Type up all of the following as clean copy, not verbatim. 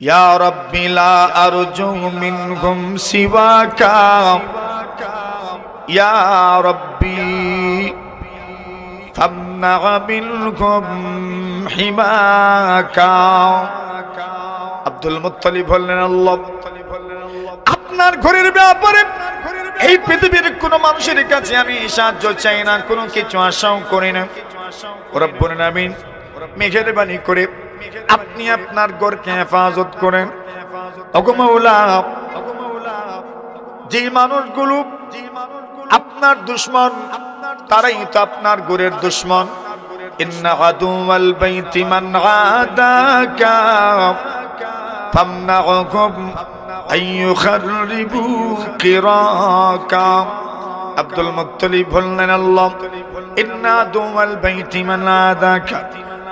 ইয়া রাব্বি লা আরজু মিনহুম সিওয়াকা ইয়া রাব্বি ফামনা মিনহুম হিমাকা। আব্দুল মুত্তালিব বললেন, আল্লাহ আপনার ঘরের ব্যাপারে এই পৃথিবীর কোন মানুষের কাছে আমি সাহায্য চাই না, কোনো কিছু আশাও করি না। রব্বুল আমিন মেহেরবানি করে আপনি আপনার ঘরকে হেফাজত করেন। ওগো মাওলা, যে মানুষগুলো আপনার দুশমন তারাই তো আপনার ঘরের দুশমন। ইন্না আদুওয়াল বাইতি মান আদাকা ফামনাহুম আইয়ুখাররিবু কিরাকা। আব্দুল মুত্তালিব বললেন, আল্লাহ ইন্না আদুওয়াল বাইতি মান আদাকা,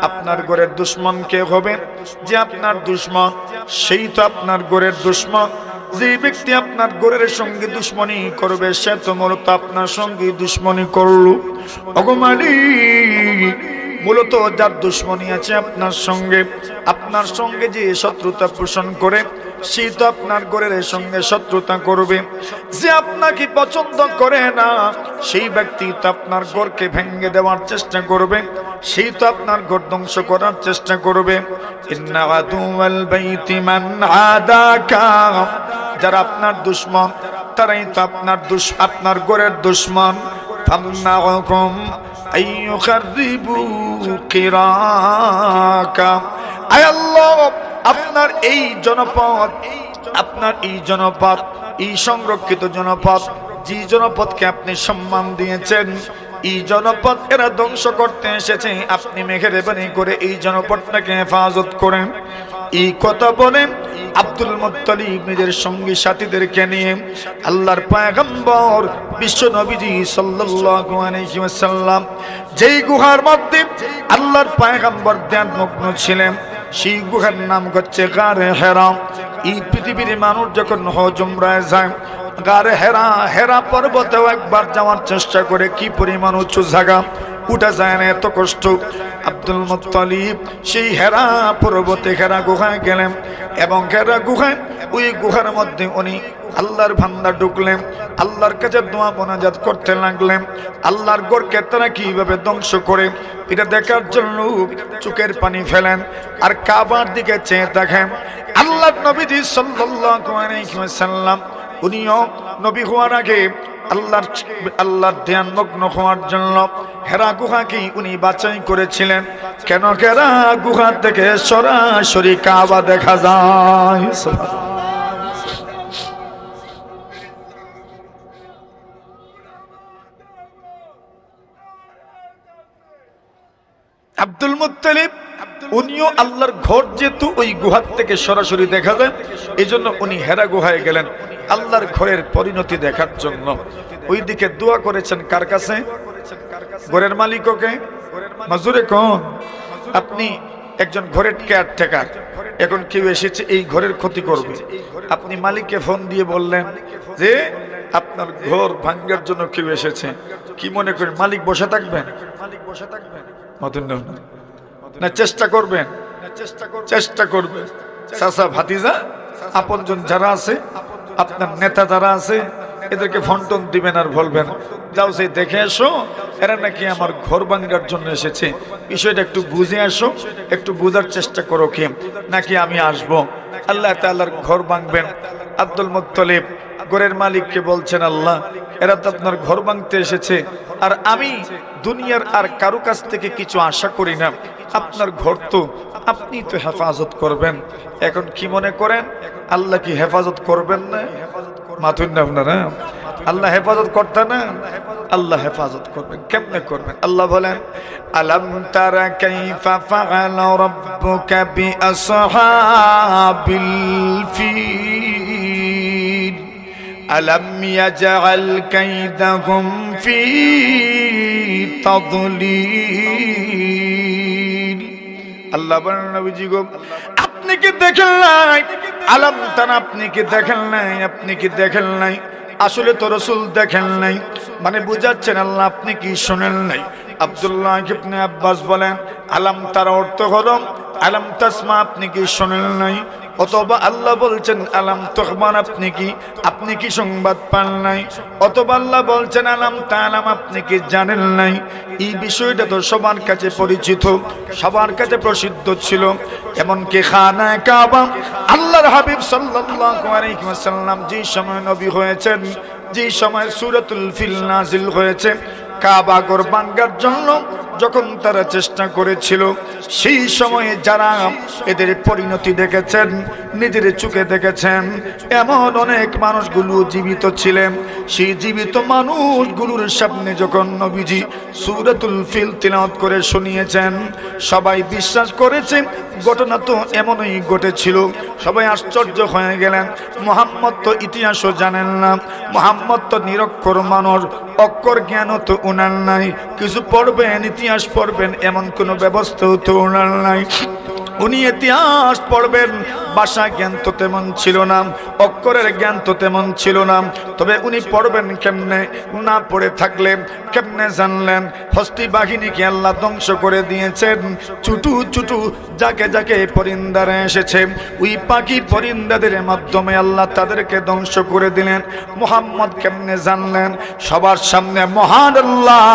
আপনার ঘরের দুশমন কে হবে? যে আপনার দুশমন সেই তো আপনার ঘরের দুশমন। যে ব্যক্তি আপনার ঘরের সঙ্গে দুশমনি করবে সে তো মূলত আপনার সঙ্গে দুশমনি করল। ওগো মালিক, মূলত যার দুশমনি আছে আপনার সঙ্গে যে শত্রুতা পোষণ করে সে তো আপনার ঘরের সঙ্গে শত্রুতা করবে। যে আপনাকে পছন্দ করে না সেই ব্যক্তি তো আপনার ঘরকে ভেঙে দেওয়ার চেষ্টা করবে, সেই তো আপনার ঘর ধ্বংস করার চেষ্টা করবে। ইন্না আদুওয়াল বাইতি মান আদাকা, যারা আপনার দুশমন তারাই তো আপনার ঘরের দুশমন। ফামনাহুম আইয়ুখাররিবু কিরাকা। আয় আল্লাহ, আপনার এই জনপদ, এই সংরক্ষিত জনপদ, যে জনপদকে আপনি সম্মান দিয়েছেন, এই জনপদ এরা ধ্বংস করতে এসেছে, আপনি মেহেরবানি করে এই জনপদটাকে হেফাজত করেন। এই কথা বলেন আব্দুল মুত্তালিব নিজের সঙ্গী সাথীদেরকে নিয়ে আল্লাহর পয়গম্বর বিশ্ব নবীজি সাল্লাল্লাহু আলাইহি ওয়াসাল্লাম যেই গুহার মধ্যে আল্লাহর পয়গম্বর ধ্যানমগ্ন ছিলেন, সেই গুহার নাম হচ্ছে গারে হেরা। এই পৃথিবীর মানুষ যখন হজ উমরায় যায়, গারে হেরা পর্বতেও একবার যাওয়ার চেষ্টা করে, কি পরিমাণ উঁচু জায়গা, উঠা যায় না, এত কষ্ট। আব্দুল মুত্তালিব সেই হেরা পর্বতে হেরা গুহায় গেলেন এবং হেরা গুহায় ওই গুহার মধ্যে উনি আল্লাহর ভান্ডার ঢুকলেন, আল্লাহর কাছে দোয়া মোনাজাত করতে লাগলেন। আল্লাহর ঘরকে তারা কিভাবে ধ্বংস করে এটা দেখার জন্য চোখের পানি ফেলেন আর কাবার দিকে চেয়ে দেখেন। আল্লাহর নবীজি সাল্লাল্লাহু আলাইহি ওয়াসাল্লাম উনিও নবী হওয়ার আগে আল্লাহর ধ্যান মগ্ন হওয়ার জন্য হেরা গুহাকে উনি বাছাই করেছিলেন। কেন? হেরা গুহা থেকে সরাসরি কাবা দেখা যায়। আব্দুল মুত্তালিব উনিও আল্লাহর ঘর যেহেতু ওই গুহার থেকে সরাসরি দেখা যায়, এই জন্য উনি হেরা গুহায় গেলেন আল্লাহর ঘরের পরিণতি দেখার জন্য। ওইদিকে দোয়া করেছেন কার কাছে? ঘরের মালিককে। মাজুরে কোন? আপনি একজন ঘরের কেয়ারটেকার, এখন কেউ এসেছে এই ঘরের ক্ষতি করবে, আপনি মালিককে ফোন দিয়ে বললেন যে আপনার ঘর ভাঙ্গার জন্য কেউ এসেছে, কি মনে করেন মালিক বসে থাকবেন? না, চেষ্টা করবেন। চাচা ভাতিজা আপনজন যারা আছে, আপনার নেতা যারা আছে, এদেরকে ফন্টন দিবেন আর বলবেন যাও সে দেখে এসো, এরা নাকি আমার ঘর ভাঙ্গার জন্য এসেছে, বিষয়টা একটু বুঝে আসো, একটু বোঝার চেষ্টা করো কি নাকি আমি আসবো। আল্লাহ তাআলার ঘর ভাঙবেন। আব্দুল মুত্তালিব ঘরের মালিককে বলছেন, আল্লাহ এরা তো আপনার ঘর ভাঙতে এসেছে, আর আমি দুনিয়ার আর কারো কাছ থেকে কিছু আশা করি না, আপনার ঘর তো আপনি তো হেফাজত করবেন। এখন কি মনে করেন আল্লাহ কি হেফাজত করবেন না? মাথুন না আপনারা, আল্লাহ হেফাজত করতে না, আল্লাহ হেফাজত করবেন। কেমনে করবেন? আল্লাহ বলেন, আলাম তারা কাইফা ফাআলা রাব্বুকা বিআসহাবিল ফিল আলাম ইয়াজআল কাইদাহুম ফি তাদলিল। আল্লাহ বলেন, নবীজি গো আপনি কি দেখেন নাই? আলাম তারা, আপনি কি দেখেন নাই? আপনি কি দেখেন নাই? আসলে তো রাসূল দেখেন নাই, মানে বুঝাচ্ছেন আল্লাহ আপনি কি শুনেন নাই। আব্দুল্লাহ ইবনে আব্বাস বলেন, আলাম তারা অর্থ হলো আলাম তাসমা আপনি কি শোনেন নাই, অথবা আল্লাহ বলছেন আলাম তুখবার আপনি কি সংবাদ পান নাই, অথবা আল্লাহ বলছেন আলাম তাআলাম আপনি কি জানেন নাই। এই বিষয়টা তো সবার কাছে পরিচিত, সবার কাছে প্রসিদ্ধ ছিল। এমনকি খানায়ে কাবা আল্লাহর হাবিব সাল্লাল্লাহু আলাইহি ওয়াসাল্লাম যে সময় নবী হয়েছেন, যে সময় সূরাতুল ফিল নাজিল হয়েছে, কাবা ঘর ভাঙার জন্য যখন তারা চেষ্টা করেছিল, সেই সময়ে যারা এদের পরিণতি দেখেছেন, নিজের চোখে দেখেছেন, এমন অনেক মানুষগুলো জীবিত ছিলেন। সেই জীবিত মানুষগুলোর সামনে যখন নবীজি সূরাতুল ফিল তিলাওয়াত করে শুনিয়েছেন, সবাই বিশ্বাস করেছে ঘটনা তো এমনই ঘটেছিল। সবাই আশ্চর্য হয়ে গেলেন। মুহাম্মদ তো ইতিহাসও জানেন না, মুহাম্মদ তো নিরক্ষর মানুষ, অক্ষর জ্ঞানও তো ওনার নাই, কিছু পড়বেন ইতিহাস পড়বেন এমন কোনো ব্যবস্থাও তো ওনার নাই। উনি ইতিহাস পড়বেন, ভাষা জ্ঞান তো তেমন ছিল না, অক্ষরের জ্ঞান তো তেমন ছিল না, তবে উনি পড়বেন কেমনে? না পড়ে থাকলে কেমনে জানলেন? হস্তি বাহিনীকে আল্লাহ ধ্বংস করে দিয়েছেন। ছুটু ছুটু যাকে যাকে পরিন্দারে এসেছে, ওই পাখি পরিন্দাদের মাধ্যমে আল্লাহ তাদেরকে ধ্বংস করে দিলেন। মুহাম্মদ কেমনে জানলেন? সবার সামনে মহান আল্লাহ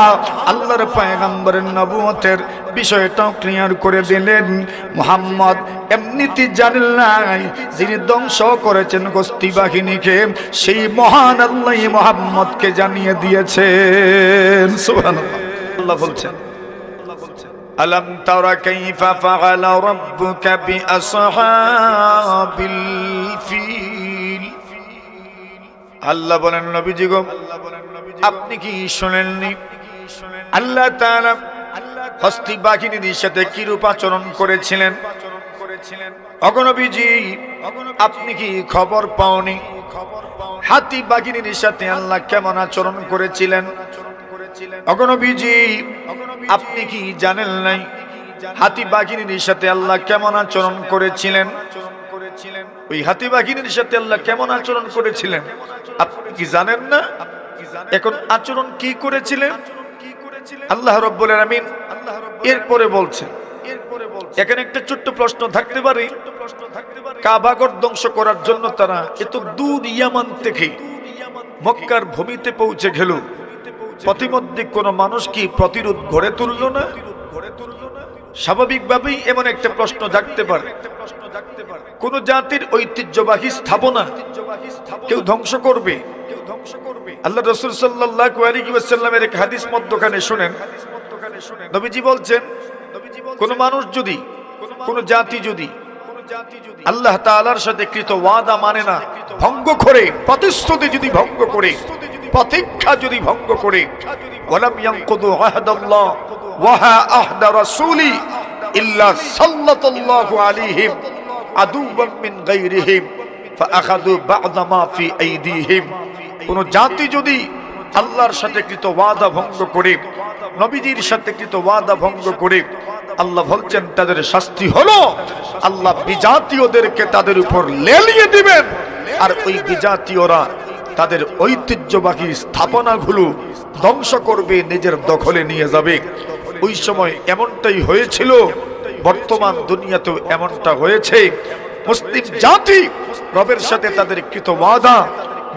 আল্লাহর পয়গম্বরের নবুয়তের বিষয়টাও ক্লিয়ার করে দিলেন। মুহাম্মদ এমনিতে জানেন নাই, যিনি ধ্বংস করেছেন হস্তি বাহিনীকে, সেই মহান আল্লাহ মুহাম্মদকে জানিয়ে দিয়েছেন। সুবহানাল্লাহ। আল্লাহ বলছেন আলাম তারা কাইফা ফাআলা রাব্বুকা বিআসহাবিল ফিল। আল্লাহ বলেন নবীজি গো, আপনি কি শোনেননি আল্লাহ তাআলা হস্তি বাহিনীর সাথে কিরূপ আচরণ করেছিলেন? ওগো নবীজি, আপনি কি খবর পাওনি হাতি বাহিনীর সাথে আল্লাহ কেমন আচরণ করেছিলেন? ওগো নবীজি, আপনি কি জানেন নাই হাতি বাহিনীর সাথে আল্লাহ কেমন আচরণ করেছিলেন? ওই হাতি বাহিনীর সাথে আল্লাহ কেমন আচরণ করেছিলেন আপনি কি জানেন না? এখন আচরণ কি করেছিলেন আল্লাহ রাব্বুল আলামিন এরপরে বলছেন। এখানে একটা ছোট্ট প্রশ্ন থাকতে পারে, কাবা ঘর ধ্বংস করার জন্য তারা এত দূর ইয়ামান থেকে মক্কার ভূমিতে পৌঁছে গেল, প্রতিমধ্যে কোন মানুষ কি প্রতিরোধ গড়ে তুলল না? স্বাভাবিকভাবেই এমন একটা প্রশ্ন জাগতে পারে। কোন জাতির ঐতিহ্যবাহী স্থাপনা কেউ ধ্বংস করবে? আল্লাহ রাসূল সাল্লাল্লাহু আলাইহি ওয়াসাল্লামের এক হাদিস মধ্যখানে শুনেন, নবীজি বলছেন, কোন মানুষ যদি, কোন জাতি যদি আল্লাহ তাআলার সাথে কৃত ওয়াদা মানে না, ভঙ্গ করে, প্রতিশ্রুতি যদি ভঙ্গ করে, প্রতিজ্ঞা যদি ভঙ্গ করে, ওয়ালাম ইয়ানকুদু আহদাল্লাহ ওয়া আহদা রাসূলি ইল্লা সাল্লাল্লাহু আলাইহিম আদুওয়াম মিন গায়রিহিম ফাআখাযু বা'দা মা ফি আইদিহিম। কোন জাতি যদি আল্লাহর সাথে কৃত ওয়াদা ভঙ্গ করে, নবীজির সাথে কৃত ওয়াদা ভঙ্গ করে, আল্লাহ বলছেন তাদের শাস্তি হলো আল্লাহ বিজাতীয়দেরকে তাদের উপর লেলিয়ে দিবেন, আর ওই বিজাতীয়রা তাদের ঐতিহ্যবাহী স্থাপনাগুলো ধ্বংস করবে, নিজের দখলে নিয়ে যাবে। ওই সময় এমনটাই হয়েছিল, বর্তমান দুনিয়াতেও এমনটা হয়েছে। মুসলিম জাতি রবের সাথে তাদের কৃত ওয়াদা,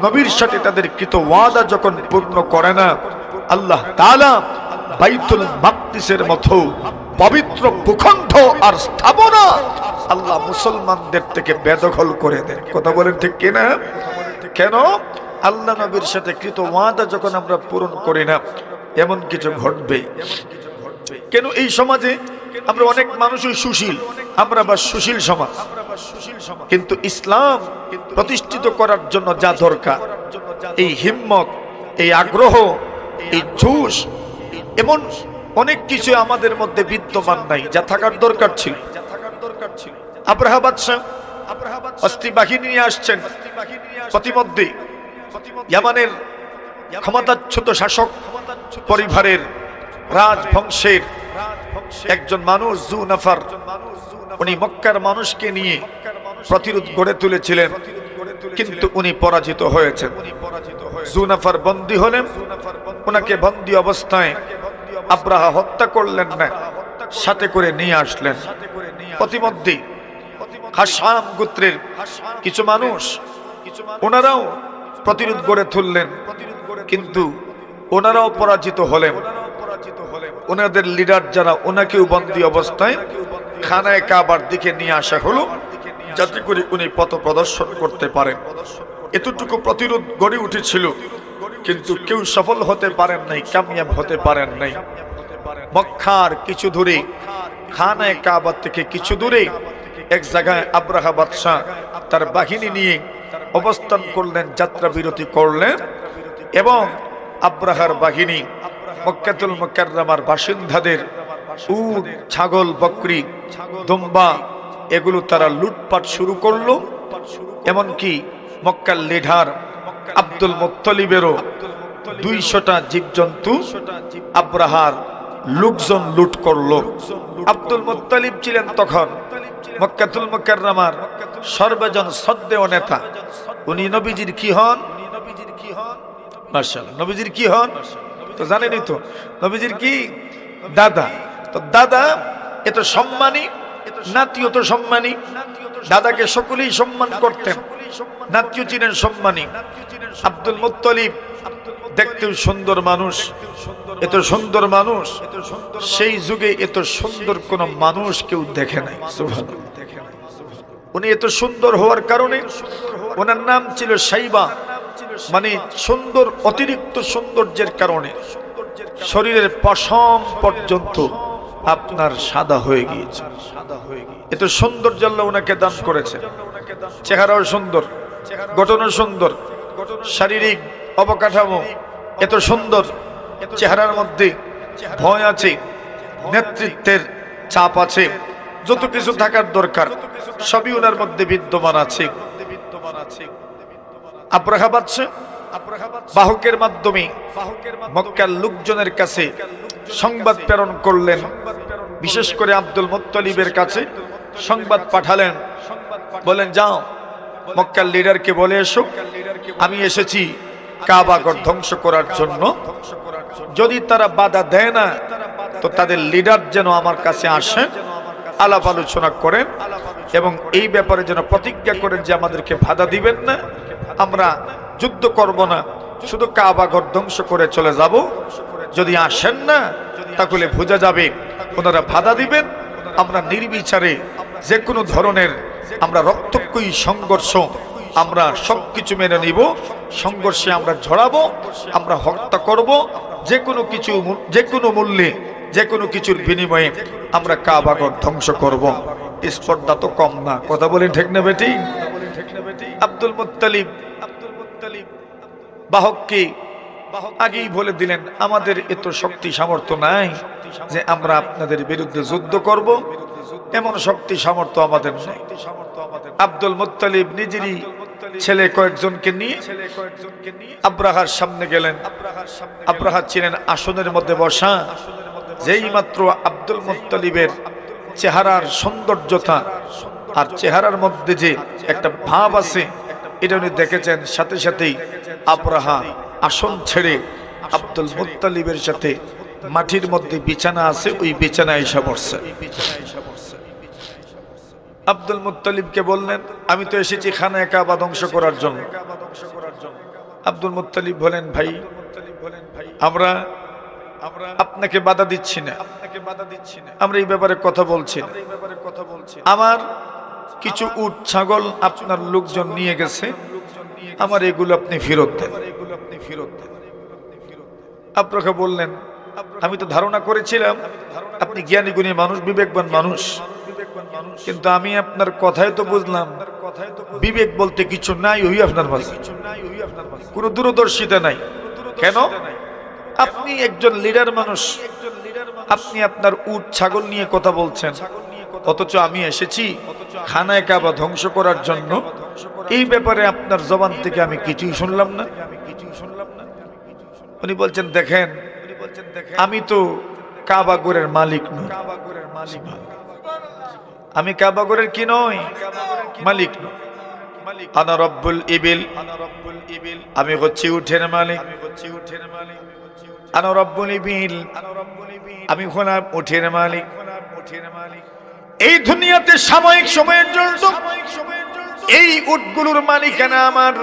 নবীর সাথে তাদের কৃত ওয়াদা যখন পূর্ণ করে না, আল্লাহ তাআলা বাইতুল মাকদিসের মতো পবিত্র ভূখণ্ড আর স্থাপনা আল্লাহ মুসলমানদের থেকে বেদখল করে দেন। কথা বলেন ঠিক কিনা? কেন? আল্লাহ নবীর সাথে কৃত ওয়াদা যখন আমরা পূরণ করি না, এমন কিছু ঘটবে। কেন এই সমাজে আমরা অনেক মানুষই সুশীল, আমরা বা সুশীল সমাজ, কিন্তু ইসলাম প্রতিষ্ঠিত করার জন্য যা দরকার, এই হিম্মত, এই আগ্রহ, এই জোশ, এমন অনেক কিছু আমাদের মধ্যে বিদ্যমান নাই, যা থাকার দরকার ছিল। আবরাহা বাদশা হস্তি বাহিনী নিয়ে আসছেন, প্রতিমধ্যে ইয়ামানের ক্ষমতাচ্যুত শাসক পরিবারের রাজবংশের একজন মানুষ যুনাফার, উনি মক্কার মানুষকে নিয়ে প্রতিরোধ গড়ে তুলেছিলেন, কিন্তু উনি পরাজিত হয়েছেন। যুনাফার বন্দী হলেন, ওনাকে বন্দী অবস্থায় আবরাহা হত্যা করলেন না, সাথে করে নিয়ে আসলেন। প্রতিমধ্যে হাসাম গোত্রের কিছু মানুষ ওনারাও প্রতিরোধ গড়ে তুললেন, কিন্তু ওনারাও পরাজিত হলেন। ওনাদের লিডার যারা, ওনাকেও বন্দী অবস্থায় খানায় কাবার দিকে নিয়ে আসা হলো, যাতে করে উনি পথ প্রদর্শন করতে পারেন। এতটুকু প্রতিরোধ গড়ে উঠেছিল, কিন্তু কেউ সফল হতে পারেন নাই, কামিয়াব হতে পারেন নাই। মক্কার কিছু দূরে, খানায় কাবা থেকে কিছু দূরে এক জায়গায় আব্রাহা বাদশাহ তার বাহিনী নিয়ে অবস্থান করলেন, যাত্রা বিরতি করলেন, এবং আব্রাহার বাহিনী মক্কাতুল মুকাররমার বাসিন্দাদের উট, ছাগল, বকরি, দুম্বা এগুলো তারা লুটপাট শুরু করলো। এমনকি মক্কার লিডার আব্দুল মুত্তালিবেরও 200টা জীবজন্তু আব্রাহার লোকজন লুট করলো। আব্দুল মুত্তালিব ছিলেন তখন মক্কাতুল মুকাররমার সর্বজন শ্রদ্ধেয় নেতা। উনি নবীজির কি হন? মাশাআল্লাহ, নবীজির কি হন তো জানেনই তো, নবীজির কি দাদা। তো দাদা এত সম্মানী, নাতিও তো সম্মানী। দাদাকে সকলেই সম্মান করতেন, নাতিও ছিলেন সম্মানী। আব্দুল মুত্তালিব দেখতেও সুন্দর মানুষ, এত সুন্দর মানুষ সেই যুগে এত সুন্দর কোন মানুষ কেউ দেখে নাই। সুবহানাল্লাহ। উনি এত সুন্দর হওয়ার কারণে ওনার নাম ছিল সাইবা, মানে সুন্দর, অতিরিক্ত সৌন্দর্যের কারণে শরীরের পশম পর্যন্ত আপনার সাদা হয়ে গিয়েছে। এত সৌন্দর্য আল্লাহ ওনাকে দান করেছে। চেহারাও সুন্দর, গঠনও সুন্দর, শারীরিক অবকাঠামো এত সুন্দর, চেহারার মধ্যে ভয় আছে, নেতৃত্বের চাপ আছে, যত কিছু থাকার দরকার সবই ওনার মধ্যে বিদ্যমান আছে। আব্রাহা বাদশা বাহকের মাধ্যমে মক্কার লোকজনের কাছে সংবাদ প্রেরণ করলেন, বিশেষ করে আব্দুল মুত্তালিবের কাছে সংবাদ পাঠালেন, বলেন যাও মক্কার লিডারকে বলে এসো আমি এসেছি কাবাঘর ধ্বংস করার জন্য। যদি তারা বাধা দেয় না তো তাদের লিডার যেন আমার কাছে আসে, আলাপ আলোচনা করেন এবং এই ব্যাপারে যেন প্রতিজ্ঞা করেন যে আমাদেরকে বাধা দিবেন না, আমরা যুদ্ধ করব না, শুধু কাবাঘর ধ্বংস করে চলে যাব। যদি আসেন না তাহলে বোঝা যাবে ওনারা বাধা দিবেন, আমরা নির্বিচারে যে কোনো ধরনের আমরা রক্তক্ষয়ী সংঘর্ষ আমরা সবকিছু মেনে নিব, সংঘর্ষে আমরা ঝড়াবো, আমরা হত্যা করব, যে কোনো কিছু, যে কোনো মূল্যে, যে কোনো কিছুর বিনিময়ে আমরা কাবাঘর ধ্বংস করব। স্পর্ধা তো কম না, কথা বলেন ঠিক না বেটি? আব্দুল মুত্তালিব বাহককে আগেই বলে দিলেন আমাদের এত শক্তি সামর্থ্য নাই যে আমরা আপনাদের বিরুদ্ধে যুদ্ধ করব, এমন শক্তি সামর্থ্য আমাদের নেই। আব্দুল মুত্তালিব নিজেরই ছেলে কয়েকজনকে নিয়ে আব্রাহার সামনে গেলেন। আব্রাহা ছিলেন আসনের মধ্যে বসা। যেই মাত্র আব্দুল মুত্তালিবের চেহারার সৌন্দর্যতা আর চেহারার মধ্যে যে একটা ভাব আছে এটা উনি দেখেছেন, সাথে সাথেই আব্রাহা আসন ছেড়ে আব্দুল মুত্তালিবের সাথে মাটির মধ্যে বিছানা আছে ওই বিছানায় এসে বসছে। আব্দুল মুত্তালিবকে বললেন আমি তো এসেছি খানায় কাবা ধ্বংস করার জন্য। আব্দুল মুত্তালিব বলেন ভাই আমরা আপনাকে বাধা দিচ্ছি না, আমরা এই ব্যাপারে কথা বলছি না। আমার কিছু উট ছাগল আপনার লোকজন নিয়ে গেছে, আমার এগুলো আপনি ফেরত দেন। আব্রাহা বললেন আমি তো ধারণা করেছিলাম আপনি জ্ঞানী গুণী মানুষ, বিবেকবান মানুষ, কিন্তু আমি আপনার কথায় তো বুঝলাম বিবেক বলতে কিছু নাই ওই আপনার মাঝে, কোনো দূরদর্শিতা নাই। কেন? আপনি একজন লিডার মানুষ, আপনি আপনার উট ছাগল নিয়ে কথা বলছেন, অথচ আমি এসেছি খানায় কাবা ধ্বংস করার জন্য। এই ব্যাপারে আপনার জবান থেকে আমি কিছুই শুনলাম না। উনি বলছেন দেখেন আমি তো কাবাগরের মালিক নই, আমি কাবাগরের কি নই, মালিক নই। আনা রব্বুল ইবিল, আমি হচ্ছি উটের মালিক। আনা রব্বুল ইবিল, আমি হলাম উটের মালিক। এই দুনিয়াতে সাময়িক সময়ের জন্য এই উটগুলোর মালিকানা আমার,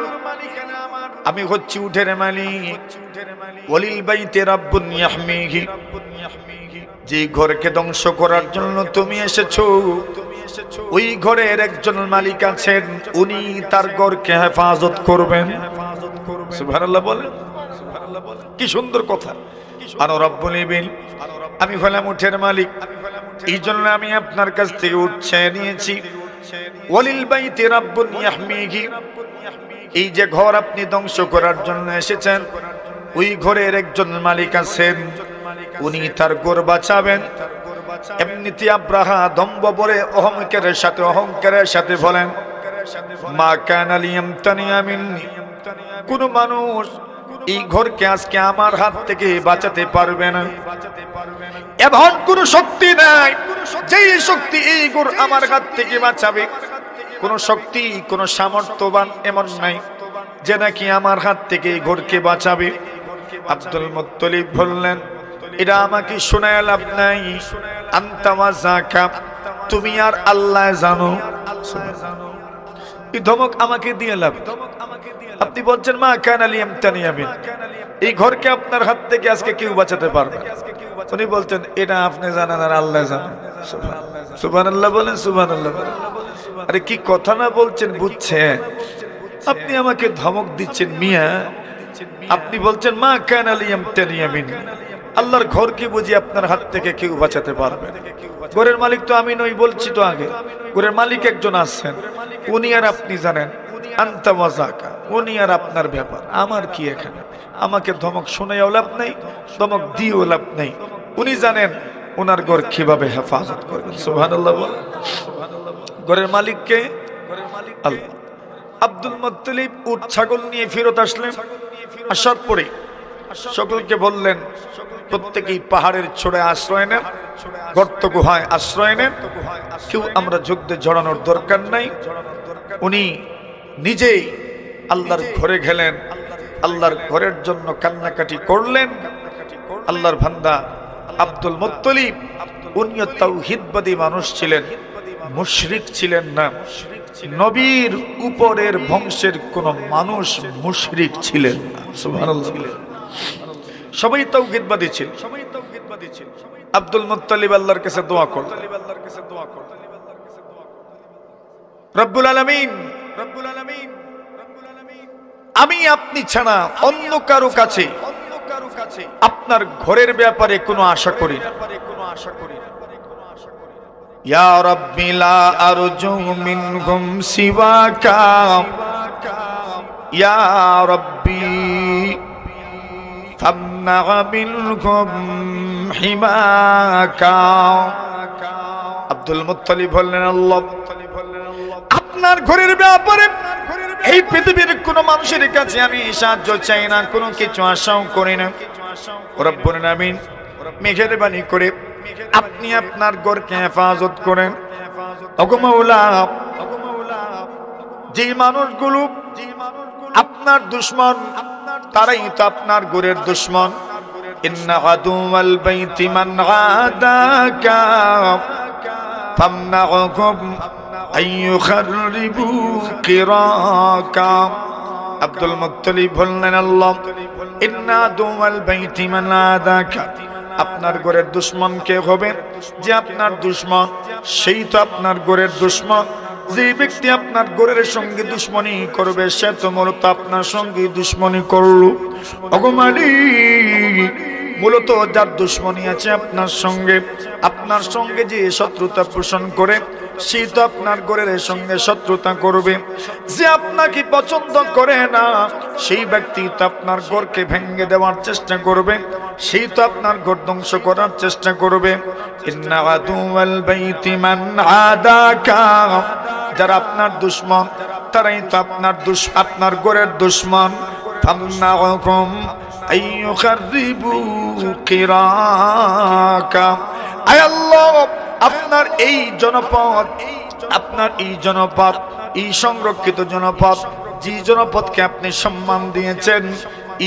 আমি হচ্ছি উটের মালিক। ওয়ালিল বাইতি রাব্বুন ইয়াহমিহি, যে ঘরকে ধ্বংস করার জন্য তুমি এসেছো, ওই ঘরের একজন মালিক আছেন, উনি তার ঘরকে হেফাজত করবেন। সুবহানাল্লাহ বলেন, কি সুন্দর কথা। আর রব্বুল ইবিল, আমি হলাম উটের মালিক, এই জন্য আমি আপনার কাছ থেকে উট চেয়ে নিয়েছি। ওয়ালিল বাইতি রাব্বুন ইয়াহমিহি, এই যে ঘর আপনি ধ্বংস করার জন্য এসেছেন, ওই ঘরের একজন মালিক আছেন, উনি তার ঘর বাঁচাবেন। এমনিতে আব্রাহা দম্ভ বলে অহংকারের সাথে বলেন, মা কানা লিয়ামতানিয়া মিন্নি, কোন মানুষ এই ঘরকে আজকে আমার হাত থেকে বাঁচাতে পারবে না। এমন কোন শক্তি নাই যেই শক্তি এই ঘর আমার হাত থেকে বাঁচাবে। কোন শক্তি, কোন সামর্থ্যবান এমন নাই যে নাকি আমার হাত থেকে এই ঘরকে বাঁচাবে। আব্দুল মুত্তালিব বললেন, এটা আমাকে শোনায় লাভ নাই, আনতা ওয়া যাকা, তুমি আর আল্লাহ জানো। এই ধমক আমাকে দিয়ে লাভ। আপনি বলছেন মা কানা লিয়ামতানিয়া মিন, এই ঘরকে আপনার হাত থেকে আজকে কেউ বাঁচাতে পারবে না। উনি বলতেন, এটা আপনি জানেন আর আল্লাহ জানেন। সুবহানাল্লাহ বলেন, সুবহানাল্লাহ বলেন। আরে কি কথা না বলছেন, বুঝছেন? আপনি আমাকে ধমক দিচ্ছেন মিয়া। আপনি বলছেন মা কানা লিয়ামতানিয়া মিন, আল্লাহর ঘরকে বুঝি আপনার হাত থেকে কেউ বাঁচাতে পারবে? ঘরের মালিক তো আমি নই, বলছি তো আগে। ঘরের মালিক একজন আছেন, উনি আর আপনি জানেন। আনতা ওয়া যাকা, উনি আর আপনার ব্যাপার, আমার কি এখানে? আমাকে ধমক শুনেও লাভ নাই, ধমক দিয়েও লাভ নাই। উনি জানেন ওনার ঘর কিভাবে হেফাজত করবেন। সুবহানাল্লাহ বলেন। ঘরের মালিককে আল্লাহ। আব্দুল মুত্তালিব উট ছাগল নিয়ে ফেরত আসলেন। আসার পরে সকলকে বললেন, প্রত্যেকেই পাহাড়ের চূড়ায় আশ্রয় নেন, গর্ত গুহায় আশ্রয় নেন, কেউ আমরা যুদ্ধে জড়ানোর দরকার নাই। উনি নিজেই আল্লাহর ঘরে গেলেন, আল্লাহর ঘরের জন্য কান্নাকাটি করলেন। আল্লাহর বান্দা আব্দুল মুত্তালিব উনিও তাওহীদবাদী মানুষ ছিলেন, মুশরিক ছিলেন না। নবীর উপরের বংশের কোন মানুষ মুশরিক ছিলেন না। সুবহানাল্লাহ। সবাই তাওহীদবাদী ছিল। আব্দুল মুত্তালিব আল্লাহর কাছে দোয়া করলেন, রব্বুল আলামিন, আমি আপনি ছাড়া অন্য কারো কাছে আপনার ঘরের ব্যাপারে কোনো আশা করি না। ইয়া রাব্বি লা আরজু মিনহুম সিওয়াকা, ইয়া রাব্বি ফামনা মিনহুম হিমাকা। আব্দুল মুত্তালিব বললেন, আল্লাহ, আপনার ঘরের ব্যাপারে এই পৃথিবীর কোন মানুষের কাছে আমি সাহায্য চাই না, কোনো কিছু আশাও করি না। রব্বুল আলামিন মেহেরবানি করে আপনি আপনার ঘরকে হেফাজত করেন। ওগো মাওলা, যে মানুষগুলো আপনার দুশমন, তারাই তো আপনার ঘরের দুশমন। ইন্না আদুওয়াল বাইতি মান আদাকা ফামনাহুম আইয়ুখাররিবু কিরাকা। আব্দুল মুত্তালিব বললেন, আল্লাহ, ইন্না আদুওয়াল বাইতি মান আদাকা, আপনার ঘরের দুশমন কে হবে? যে আপনার দুশমন, সেই তো আপনার ঘরের দুশমন। যে ব্যক্তি আপনার ঘরের সঙ্গে দুশমনি করবে, সে তো মূলত আপনার সঙ্গে দুশমনি করলো। ওগো মালিক, মূলত যার দুশমনি আছে আপনার সঙ্গে যে শত্রুতা পোষণ করে, সেই তো আপনার ঘরের সঙ্গে শত্রুতা করবে। যে আপনাকে পছন্দ করে না, সেই ব্যক্তি তো আপনার ঘরকে ভেঙে দেওয়ার চেষ্টা করবে, সেই তো আপনার ঘর ধ্বংস করার চেষ্টা করবে। ইন্না আদুওয়াল বাইতি মান আদাকা, যারা আপনার দুশমন, তারাই তো আপনার ঘরের দুশমন। ফামনাহুম আইয়ুখাররিবু কিরাকা। আয় আল্লাহ, আপনার এই জনপদ, এই সংরক্ষিত জনপদ, যে জনপদকে আপনি সম্মান দিয়েছেন,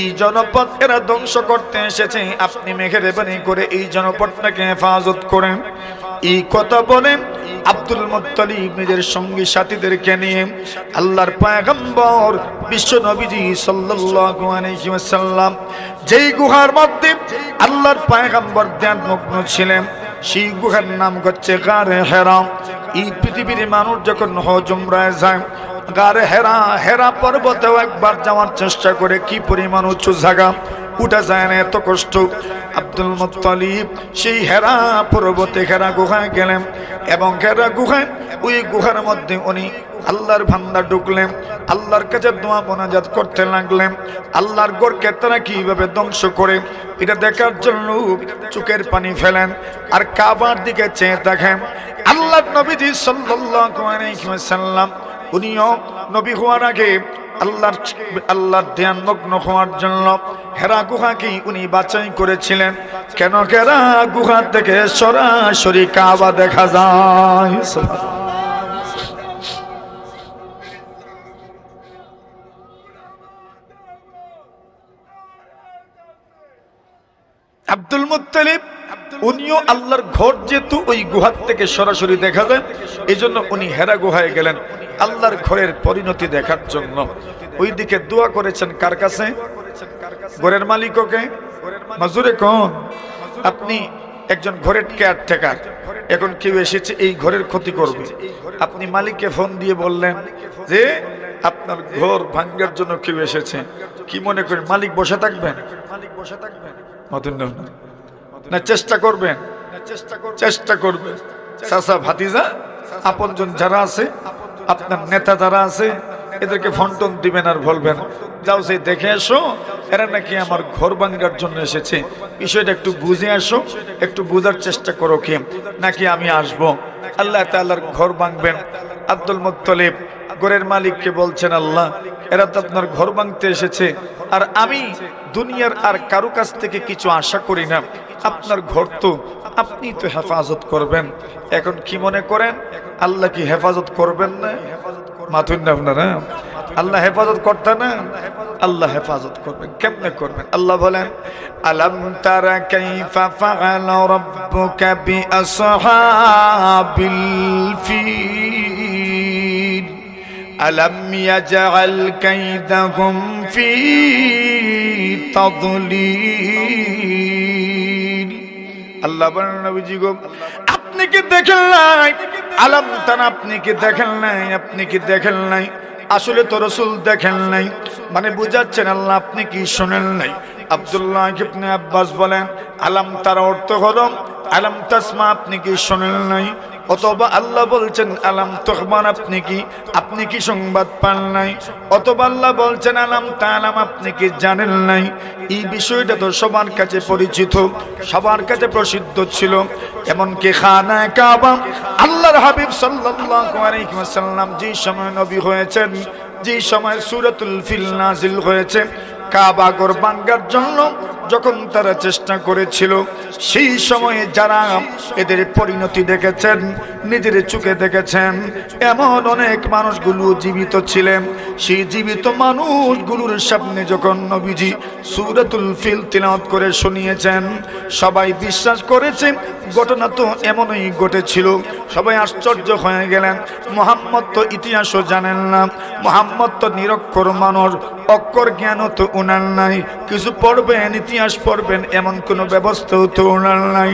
এই জনপদ এরা ধ্বংস করতে এসেছে, আপনি মেহেরবানি করে এই জনপদটাকে হেফাজত করেন। এই কথা বলেন আব্দুল মুত্তালিব নিজের সঙ্গী সাথীদেরকে নিয়ে আল্লাহর পয়গম্বর বিশ্ব নবীজি সাল্লাল্লাহু আলাইহি ওয়াসাল্লাম যেই গুহার মধ্যে আল্লাহর পয়গম্বর ধ্যানমগ্ন ছিলেন, সেই গুহার নাম হচ্ছে গারে হেরা। এই পৃথিবীর মানুষ যখন হজ উমরায় যায়, গারে হেরা, হেরা পর্বতেও একবার যাওয়ার চেষ্টা করে, কি পরিমাণ উঁচু জায়গা, উঠা যায় না, এত কষ্ট। আব্দুল মুত্তালিব সেই হেরা পর্বতে হেরা গুহায় গেলেন এবং হেরা গুহায়, ওই গুহার মধ্যে উনি আল্লাহর বান্দা ঢুকলেন, আল্লাহর কাছে দোয়া মোনাজাত করতে লাগলেন। আল্লাহর ঘরকে তারা কিভাবে ধ্বংস করে এটা দেখার জন্য চোখের পানি ফেলেন আর কাবার দিকে চেয়ে দেখেন। আল্লাহর নবীজি সাল্লাল্লাহু আলাইহি ওয়াসাল্লাম উনিও নবী হওয়ার আগে আল্লাহর ধ্যানমগ্ন হওয়ার জন্য হেরা গুহাকে উনি বাছাই করেছিলেন। কেন? হেরা গুহা থেকে সরাসরি কাবা দেখা যায়। আব্দুল মুত্তালিব উনিও আল্লাহর ঘর যেহেতু ওই গুহার থেকে সরাসরি দেখা যায়, এই জন্য উনি হেরা গুহায় গেলেন আল্লাহর ঘরের পরিণতি দেখার জন্য। ওইদিকে দোয়া করেছেন কার কাছে? ঘরের মালিককে। মাজুরে কোন? আপনি একজন ঘরের কেয়ারটেকার, এখন কেউ এসেছে এই ঘরের ক্ষতি করবে, আপনি মালিককে ফোন দিয়ে বললেন যে আপনার ঘর ভাঙ্গার জন্য কেউ এসেছে, কি মনে করেন মালিক বসে থাকবেন? না চেষ্টা করবেন? চেষ্টা করবেন। চাচা ভাতিজা আপনজন যারা আছে, আপনার নেতা যারা আছে, এদেরকে ফন্টন দিবেন আর বলবেন যাও সে দেখে এসো, এরা নাকি আমার ঘর ভাঙ্গার জন্য এসেছে, বিষয়টা একটু বুঝে আসো, একটু বোঝার চেষ্টা করো কি নাকি আমি আসবো। আল্লাহ তাআলার ঘর ভাঙবেন। আব্দুল মুত্তালিব ঘরের মালিককে বলছেন, আল্লাহ এরা তো আপনার ঘর ভাঙতে এসেছে, আর আমি দুনিয়ার আর কারো কাছ থেকে কিছু আশা করি না, আপনার ঘর তো আপনি তো হেফাজত করবেন। এখন কি মনে করেন আল্লাহ কি হেফাজত করবেন না? মাথুন না আপনারা, আল্লাহ হেফাজত করতে না, আল্লাহ হেফাজত করবেন। কেমনে করবেন? আল্লাহ বলেন, আলাম তারা কাইফা ফাআলা রাব্বুকা বিআসহাবিল ফিল আলাম ইয়াজআল কাইদাহুম ফি তাদলিল। আল্লাহ বলেন, নবীজি গো আপনি কি দেখেন নাই? আলাম তারা, আপনি কি দেখেন নাই? আপনি কি দেখেন নাই? আসলে তো রাসূল দেখেন নাই, মানে বুঝাচ্ছেন আল্লাহ আপনি কি শোনেন নাই। আব্দুল্লাহ ইবনে আব্বাস বলেন, আলাম তারা অর্থ হলো আলাম তাসমা, আপনি কি শোনেন নাই? অথবা আল্লাহ বলছেন আলাম তুখবার, আপনি কি সংবাদ পান নাই? অথবা আল্লাহ বলছেন আলাম তাআলাম, আপনি কি জানেন নাই? এই বিষয়টা তো সবার কাছে পরিচিত, সবার কাছে প্রসিদ্ধ ছিল। এমনকি খানায়ে কাবা আল্লাহর হাবিব সাল্লাল্লাহু আলাইহি ওয়াসাল্লাম যে সময় নবী হয়েছেন, যে সময় সূরাতুল ফিল নাজিল হয়েছে, কাবা ঘর ভাঙার জন্য যখন তারা চেষ্টা করেছিল, সেই সময়ে যারা এদের পরিণতি দেখেছেন, নিজের চোখে দেখেছেন, এমন অনেক মানুষগুলো জীবিত ছিলেন। সেই জীবিত মানুষগুলোর সামনে যখন নবীজি সূরাতুল ফিল তিলাওয়াত করে শুনিয়েছেন, সবাই বিশ্বাস করেছে ঘটনা তো এমনই ঘটেছিল। সবাই আশ্চর্য হয়ে গেলেন, মুহাম্মদ তো ইতিহাসও জানেন না, মুহাম্মদ তো নিরক্ষর মানুষ, অক্ষর জ্ঞানও তো ওনার নাই, কিছু পড়বেন ইতিহাস পড়বেন এমন কোনো ব্যবস্থাও তো ওনার নাই।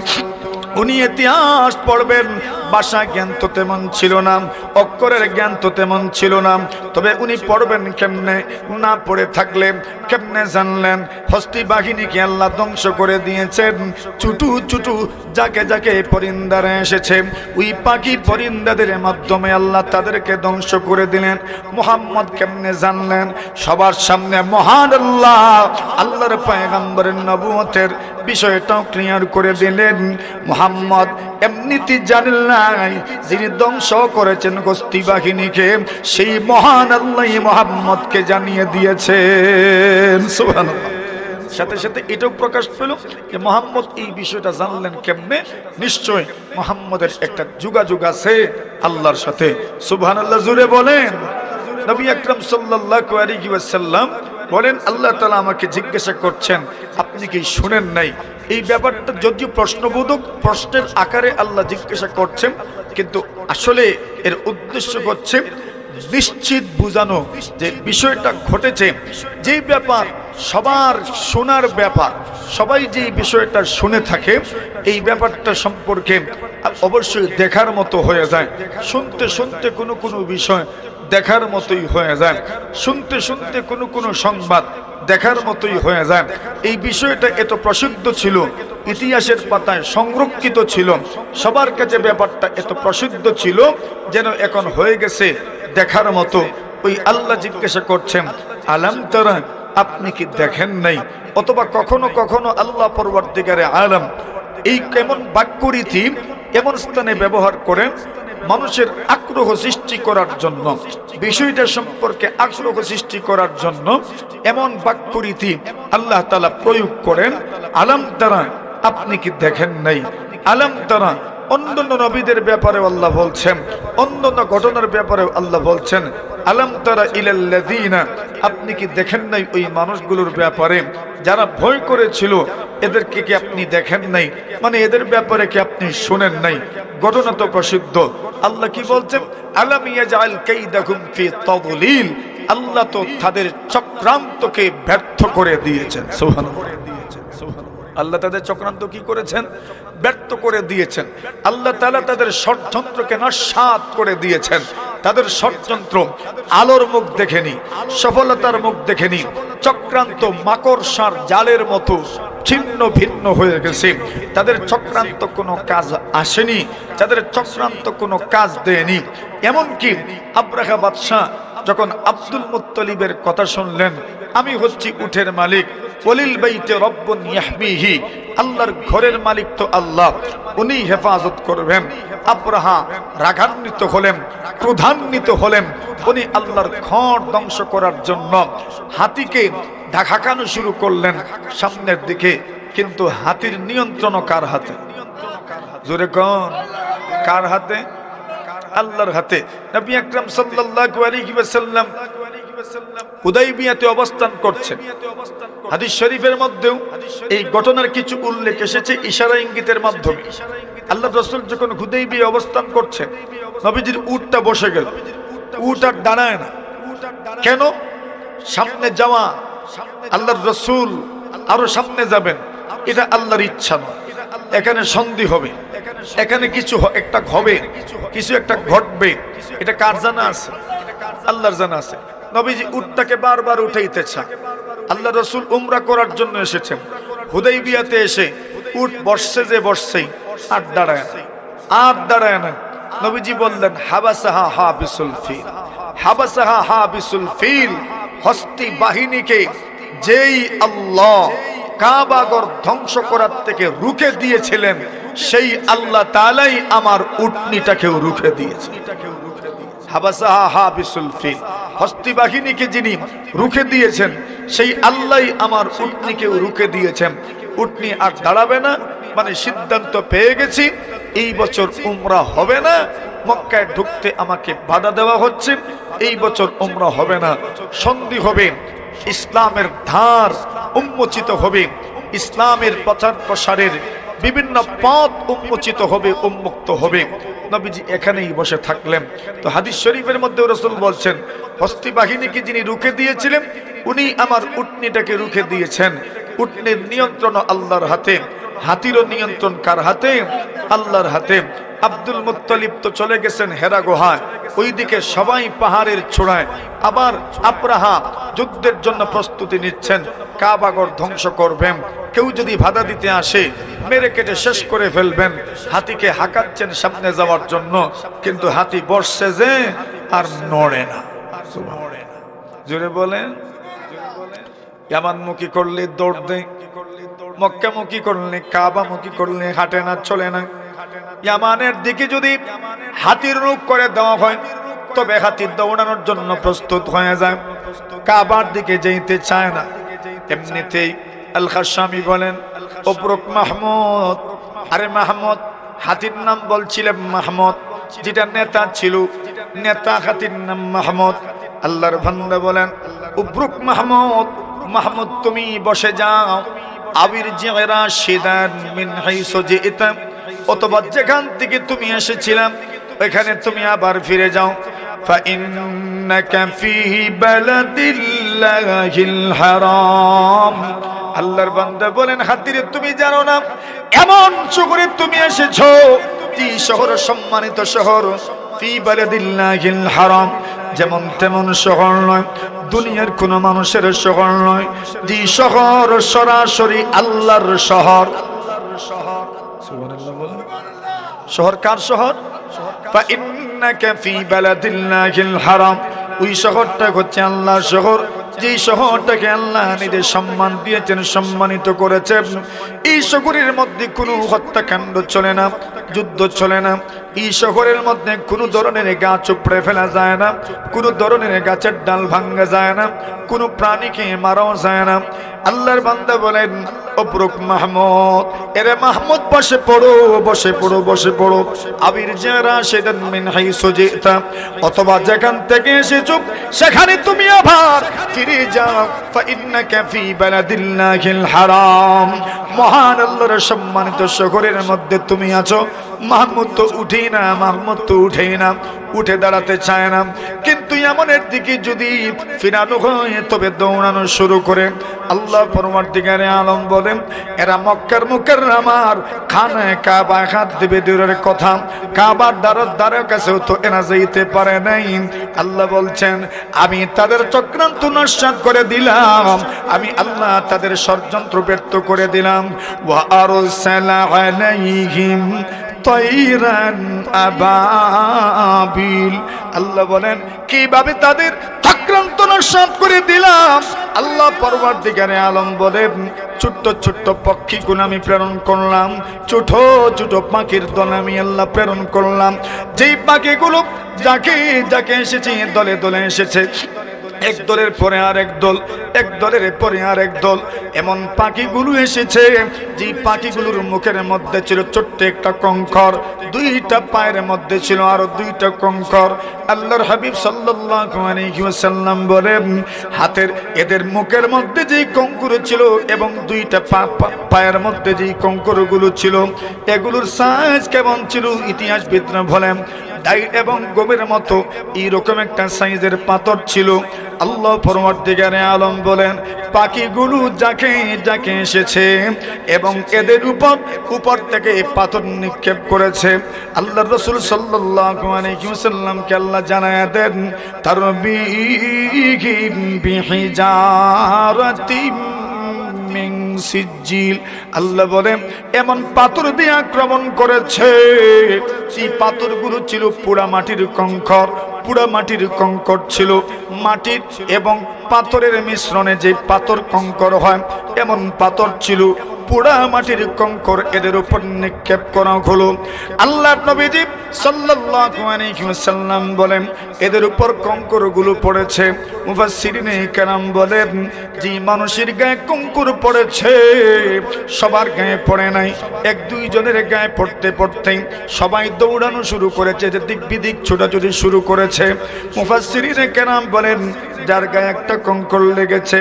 উনি ইতিহাস পড়বেন, ভাষা জ্ঞান তো তেমন ছিল না, অক্ষরের জ্ঞান তো তেমন ছিল না, তবে উনি পড়বেন কেমনে? না পড়ে থাকলে কেমনে জানলেন হস্তি বাহিনীকে আল্লাহ ধ্বংস করে দিয়েছেন? ছুটু ছুটু যাকে যাকে পরিন্দারা এসেছে, ওই পাখি পরিন্দাদের মাধ্যমে আল্লাহ তাদেরকে ধ্বংস করে দিলেন। মুহাম্মদ কেমনে জানলেন? সবার সামনে মহান আল্লাহ আল্লাহর পয়গম্বরের নবুয়তের বিষয়টাও ক্লিয়ার করে দিলেন। মুহাম্মদ এমনিতে জানেন নাই, যিনি ধ্বংস করেছেন হস্তি বাহিনীকে, সেই মহান আল্লাহ মুহাম্মদকে জানিয়ে দিয়েছেন। সুবহানাল্লাহ। সাথে সাথে এটাও প্রকাশ পেল যে মুহাম্মদ এই বিষয়টা জানলেন কেমনে? নিশ্চয় মুহাম্মদের একটা যোগাযোগ আছে আল্লাহর সাথে। সুবহানাল্লাহ জুড়ে বলেন। নবী আকরাম সাল্লাল্লাহু আলাইহি ওয়াসাল্লাম বলেন, আল্লাহ তাআলা আমাকে জিজ্ঞাসা করছেন আপনি কি শুনেন নাই? এই ব্যাপারটা যদিও প্রশ্নবোধক, প্রশ্নের আকারে আল্লাহ জিজ্ঞাসা করছেন, কিন্তু আসলে এর উদ্দেশ্য হচ্ছে নিশ্চিত বোঝানো যে বিষয়টা ঘটেছে, যে ব্যাপার সবার শোনার ব্যাপার, সবাই যে বিষয়টা শুনে থাকে, এই ব্যাপারটা সম্পর্কে অবশ্যই দেখার মতো হয়ে যায়। শুনতে শুনতে কোনো কোনো বিষয় দেখার মতোই হয়ে যায়, শুনতে শুনতে কোনো কোনো সংবাদ দেখার মতোই হয়ে যায়। এই বিষয়টা এত প্রসিদ্ধ ছিল, ইতিহাসের পাতায় সংরক্ষিত ছিল, সবার কাছে ব্যাপারটা এত প্রসিদ্ধ ছিল যেন এখন হয়ে গেছে দেখার মতো। ওই আল্লাহ জিজ্ঞাসা করছেন, আলাম তারা, আপনি কি দেখেন নাই? অথবা কখনো কখনো আল্লাহ পরবর্তীকারে আলম এই কেমন বাক্যরীতি এমন স্থানে ব্যবহার করেন মানুষের আগ্রহ সৃষ্টি করার জন্য, বিষয়টা সম্পর্কে আগ্রহ সৃষ্টি করার জন্য এমন বাক্যরীতি আল্লাহ তাআলা প্রয়োগ করেন। আলাম তারা, আপনি কি দেখেন নাই? আলাম তারা অন্যান্য নবীদের ব্যাপারে আল্লাহ বলছেন, অন্যান্য ঘটনার ব্যাপারে আল্লাহ বলছেন, আলাম তারা ইলাল্লাযীনা, আপনি কি দেখেন নাই ওই মানুষগুলোর ব্যাপারে যারা ভয় করেছিল, এদেরকে কি আপনি দেখেন নাই? মানে এদের ব্যাপারে কি আপনি শুনেন নাই? ঘটনা তো প্রসিদ্ধ। আল্লাহ কি বলছেন? আলাম ইয়াজআল কাইদাহুম ফি তাদলিল, আল্লাহ তো তাদের চক্রান্তকে ব্যর্থ করে দিয়েছেন। সুবহানাল্লাহ। আল্লাহ তাদের চক্রান্ত কি করেছেন? ব্যর্থ করে দিয়েছেন। আল্লাহ তাআলা তাদের ষড়যন্ত্রকে নস্যাৎ করে দিয়েছেন। তাদের ষড়যন্ত্র আলোর মুখ দেখেনি, সফলতার মুখ দেখেনি, চক্রান্ত মাকড়সার জালের মতো ছিন্ন ভিন্ন হয়ে গেছে। তাদের চক্রান্ত কোনো কাজ আসেনি, তাদের চক্রান্ত কোনো কাজ দেয়নি। এমনকি আব্রাহা বাদশাহ যখন আব্দুল মুত্তালিবের কথা শুনলেন, আমি হচ্ছি উটের মালিক, ওয়ালিল বাইতে রব্বুন ইয়াহমিহি, আল্লাহর ঘরের মালিক তো আল্লাহ, উনি হেফাজত করবেন। আব্রাহা রাগান্বিত হলেন, ক্রোধান্বিত হলেন। উনি আল্লাহর ঘর ধ্বংস করার জন্য হাতিকে ঢাকানো শুরু করলেন সামনের দিকে। কিন্তু হাতির নিয়ন্ত্রণ কার হাতে? জোরে কোন? কার হাতে? আল্লাহর হাতে। নবী আকরাম সাল্লাল্লাহু আলাইহি ওয়াসাল্লাম হুদাইবিয়াতে অবস্থান করছেন। হাদিস শরীফের মধ্যেও এই ঘটনার কিছু উল্লেখ এসেছে ইশারা ইঙ্গিতের মাধ্যমে। আল্লাহ রাসূল যখন হুদাইবিয়া অবস্থান করছেন, নবীজির উটটা বসে গেল, উট আর দাঁড়ায় না। কেন? সামনে যাওয়া, আল্লাহর রাসূল আরো সামনে যাবেন, এটা আল্লাহর ইচ্ছা নয়। এখানে সন্ধি হবে, এখানে কিছু একটা হবে, কিছু একটা ঘটবে। এটা কার জানা আছে? আল্লাহর জানা আছে। নবীজি উটটাকে বারবার উঠাইতে চান। আল্লাহ রাসূল উমরা করার জন্য এসেছেন। হুদাইবিয়াতে এসে উট বসছে যে বসছেই, আর দাঁড়ায় না, আর দাঁড়ায় না। নবীজি বললেন, হাবাসাহা হাবিসুল ফিল, হাবাসাহা হাবিসুল ফিল, হস্তি বাহিনীকে যেই আল্লাহ কাবাগর ধ্বংস করার থেকে রুখে দিয়েছিলেন, সেই আল্লাহ তাআলাই আমার উটনিটাকেও রুখে দিয়েছে। হাবাসাহা হাবিসুল ফিল, হস্তি বাহিনীকে যিনি রুখে দিয়েছেন, সেই আল্লাহই আমার উটনিকেও রুখে দিয়েছেন। উটনি আর দাঁড়াবে না, মানে সিদ্ধান্ত পেয়ে গেছি এই বছর উমরা হবে না। মক্কায় ঢুকতে আমাকে বাধা দেওয়া হচ্ছে, এই বছর উমরা হবে না। সন্ধি হবে, ইসলামের ধার উন্মোচিত হবে, ইসলামের প্রচার প্রসারের বিভিন্ন পথ উন্মোচিত হবে, উন্মুক্ত হবে। নবীজি এখানেই বসে থাকলেন। তো হাদিস শরীফের মধ্যে রাসূল বলছেন, হস্তি বাহিনীকে যিনি রুখে দিয়েছিলেন, উনি আমার উটনিটাকে রুখে দিয়েছেন। উটনির নিয়ন্ত্রণ আল্লাহর হাতে, হাতিরও নিয়ন্ত্রণ কার হাতে? আল্লাহর হাতে। আব্দুল মুত্তালিব তো চলে গেছেন হেরা গুহায়, ওইদিকে সবাই পাহাড়ের চূড়ায়। আবার আব্রাহা যুদ্ধের জন্য প্রস্তুতি নিচ্ছেন, কাবাগর ধ্বংস করবেন। কেউ যদি বাধা দিতে আসে, মেরে কেটে শেষ করে ফেলবেন। হাতিকে হাঁকাচ্ছেন সামনে যাওয়ার জন্য, কিন্তু হাতি বসছে যে আর নড়ে না। জোরে বলেন। ইয়ামানমুখী করলে দৌড় দেয়, মক্কামুখী করলে, কাবামুখী করলে হাঁটে না, চলে না। ইয়ামানের দিকে যদি হাতির রূপ করে দেওয়া হয়, তবে হাতি দৌড়ানোর জন্য প্রস্তুত হয়ে যায়, কাবার দিকে যেতে চায় না। এমনিতেই আল খাশামি বলেন, ওবরুক মাহমুদ, আরে মাহমুদ, হাতির নাম বলছিলেন মাহমুদ, যেটা নেতা ছিল, নেতা হাতির নাম মাহমুদ। আল্লাহর বান্দা বলেন, উবরুক মাহমুদ, মাহমুদ তুমি বসে যাও। আবির জিরা শিদান মিন হাইসু জিতা, অথবা যেখান থেকে তুমি এসেছিলাম ওইখানে তুমি আবার ফিরে যাও। ফাইন্নাকা ফি বালাদিল্লাহিল হারাম। আল্লাহর বান্দা বলেন, হাতিরে তুমি জানো না এমন শহরে তুমি এসেছো, যে শহর সম্মানিত শহর, ফি বালাদিল্লাহিল হারাম, যেমন তেমন শহর নয়, দুনিয়ার কোন মানুষের শহর নয়, যে শহর সরাসরি আল্লাহর শহর। সুবহানাল্লাহ বলেন। শহর কার শহর? ফাইন্নাকা ফি বালাদিল্লাহিল হারাম। ওই শহরটা হচ্ছে আল্লাহর শহর, যে শহরটাকে আল্লাহ নিজে সম্মান দিয়েছেন, সম্মানিত করেছেন। এই শহরের মধ্যে কোনো হত্যাকাণ্ড চলে না, যুদ্ধ চলে না। এই শহরের মধ্যে কোনো ধরনের গাছ উপড়ে ফেলা যায় না, কোনো ধরনের গাছের ডাল ভাঙ্গা যায় না, কোনো প্রাণীকে মারাও যায় না। আল্লাহর বান্দা বলেন, অবরুক মাহমুদ, এরে মাহমুদ বসে পড়ো, বসে পড়ো, বসে পড়ো। আবির যারা সেদান মিন হাইসু জিতা, অথবা যেখান থেকে এসেছো সেখানে তুমি আবার ফিরে যাও। ফাইন্নাকা ফি বালাদিল্লাহিল হারাম, মহান আল্লাহর সম্মানিত শহরের মধ্যে তুমি আছো। মাহমুদ তো উঠেই না, মাহমুদ তো উঠেই না, উঠে দাঁড়াতে চায় না। কিন্তু এমনের দিকে যদি ফিরানো হয় তবে দৌড়ানো শুরু করে। আল্লাহ পরওয়ারদিগারে আলম বলেন, এরা মক্কার মুকাররমার খানায়ে কাবা হাত দেবে দূরের কথা, কাবার দ্বারের কাছেও তো এরা যাইতে পারে নাই। আল্লাহ বলছেন, আমি তাদের চক্রান্ত নস্যাৎ করে দিলাম, আমি আল্লাহ তাদের ষড়যন্ত্র ব্যর্থ করে দিলাম। ওয়া আরসালা আলাইহিম তাইরান আবাবিল। আল্লাহ বলেন, কিভাবে তাদের চক্রান্ত নস্যাৎ করে দিলাম। আল্লাহ পরওয়ারদিগারে আলম বলেন, ছোট্ট ছোট্ট পক্ষীগুলো আমি প্রেরণ করলাম, ছোট ছোট পাখির দল আমি আল্লাহ প্রেরণ করলাম। যেই পাখিগুলো যাকে যাকে এসেছে দলে দলে এসেছে, এক দলের পরে আরেক দল, এক দলের পরে আরেক দল, এমন পাখিগুলো এসেছে যে পাখিগুলোর মুখের মধ্যে ছিল ছোট্ট একটা কঙ্কর, দুইটা পায়ের মধ্যে ছিল আরো দুইটা কঙ্কর। আল্লাহর হাবিব সাল্লাল্লাহু আলাইহি ওয়াসাল্লাম বলেন, হাতের এদের মুখের মধ্যে যে কঙ্কর ছিল এবং দুইটা পায়ের মধ্যে যে কঙ্করগুলো ছিল, এগুলোর সাইজ কেমন ছিল ইতিহাসবিদরা বলেন ডাই এবং গমের মতো এইরকম একটা সাইজের পাথর ছিল। আল্লাহ পরওয়ারদিগারে আলম বলেন, পাখিগুলো যাকে যাকে এসেছে এবং এদের উপর থেকে পাথর নিক্ষেপ করেছে। আল্লাহর রাসূল সাল্লাল্লাহু আলাইহি ওয়াসাল্লামকে আল্লাহ জানায়া দেন, তারবিহিম বিহিজারাতিম মিন সিজিল। আল্লাহ বলেন, এমন পাথর দিয়ে আক্রমণ করেছে, এই পাথরগুলো ছিল পুরা মাটির কঙ্কর, পুরা মাটির কঙ্কর ছিল। মাটির এবং পাথরের মিশ্রণে যে পাথর কঙ্কর হয়, এমন পাথর ছিল, পোড়া মাটির কঙ্কর এদের উপর নিক্ষেপ করা হলো। আল্লাহর নবীজি সাল্লাল্লাহু আলাইহি ওয়াসাল্লাম বলেন, এদের উপর কঙ্করগুলো পড়েছে। মুফাসসিরিনে কেরাম বলেন, যে মানুষের গায়ে কঙ্কর পড়েছে সবার গায়ে পড়ে নাই, এক দুইজনের গায়ে পড়তে পড়তে সবাই দৌড়ানো শুরু করেছে, যে দিক বিদিক ছোটাছুটি শুরু করেছে। মুফাসসিরিনে কেরাম বলেন, যার গায়ে একটা কঙ্কর লেগেছে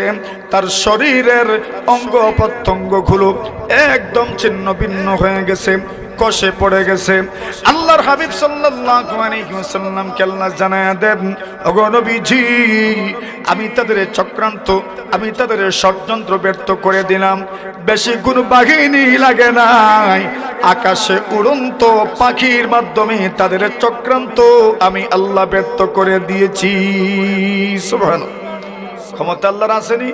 তার শরীরের অঙ্গ প্রত্যঙ্গগুলো একদম ছিন্ন ভিন্ন হয়ে গেছে, কষে পড়ে গেছে। আল্লাহর হাবিব সাল্লাল্লাহু আলাইহি ওয়াসাল্লাম কে আল্লাহ জানায়া দেন, ওগো নবীজি, আমি তাদের চক্রান্ত, আমি তাদের ষড়যন্ত্র ব্যর্থ করে দিলাম। বেশি কোনো বাহিনী লাগে নাই, আকাশে উড়ন্ত পাখির মাধ্যমে তাদের চক্রান্ত আমি আল্লাহ ব্যর্থ করে দিয়েছি। সুবহানাল্লাহ, ক্ষমতা আল্লাহর আসেনি।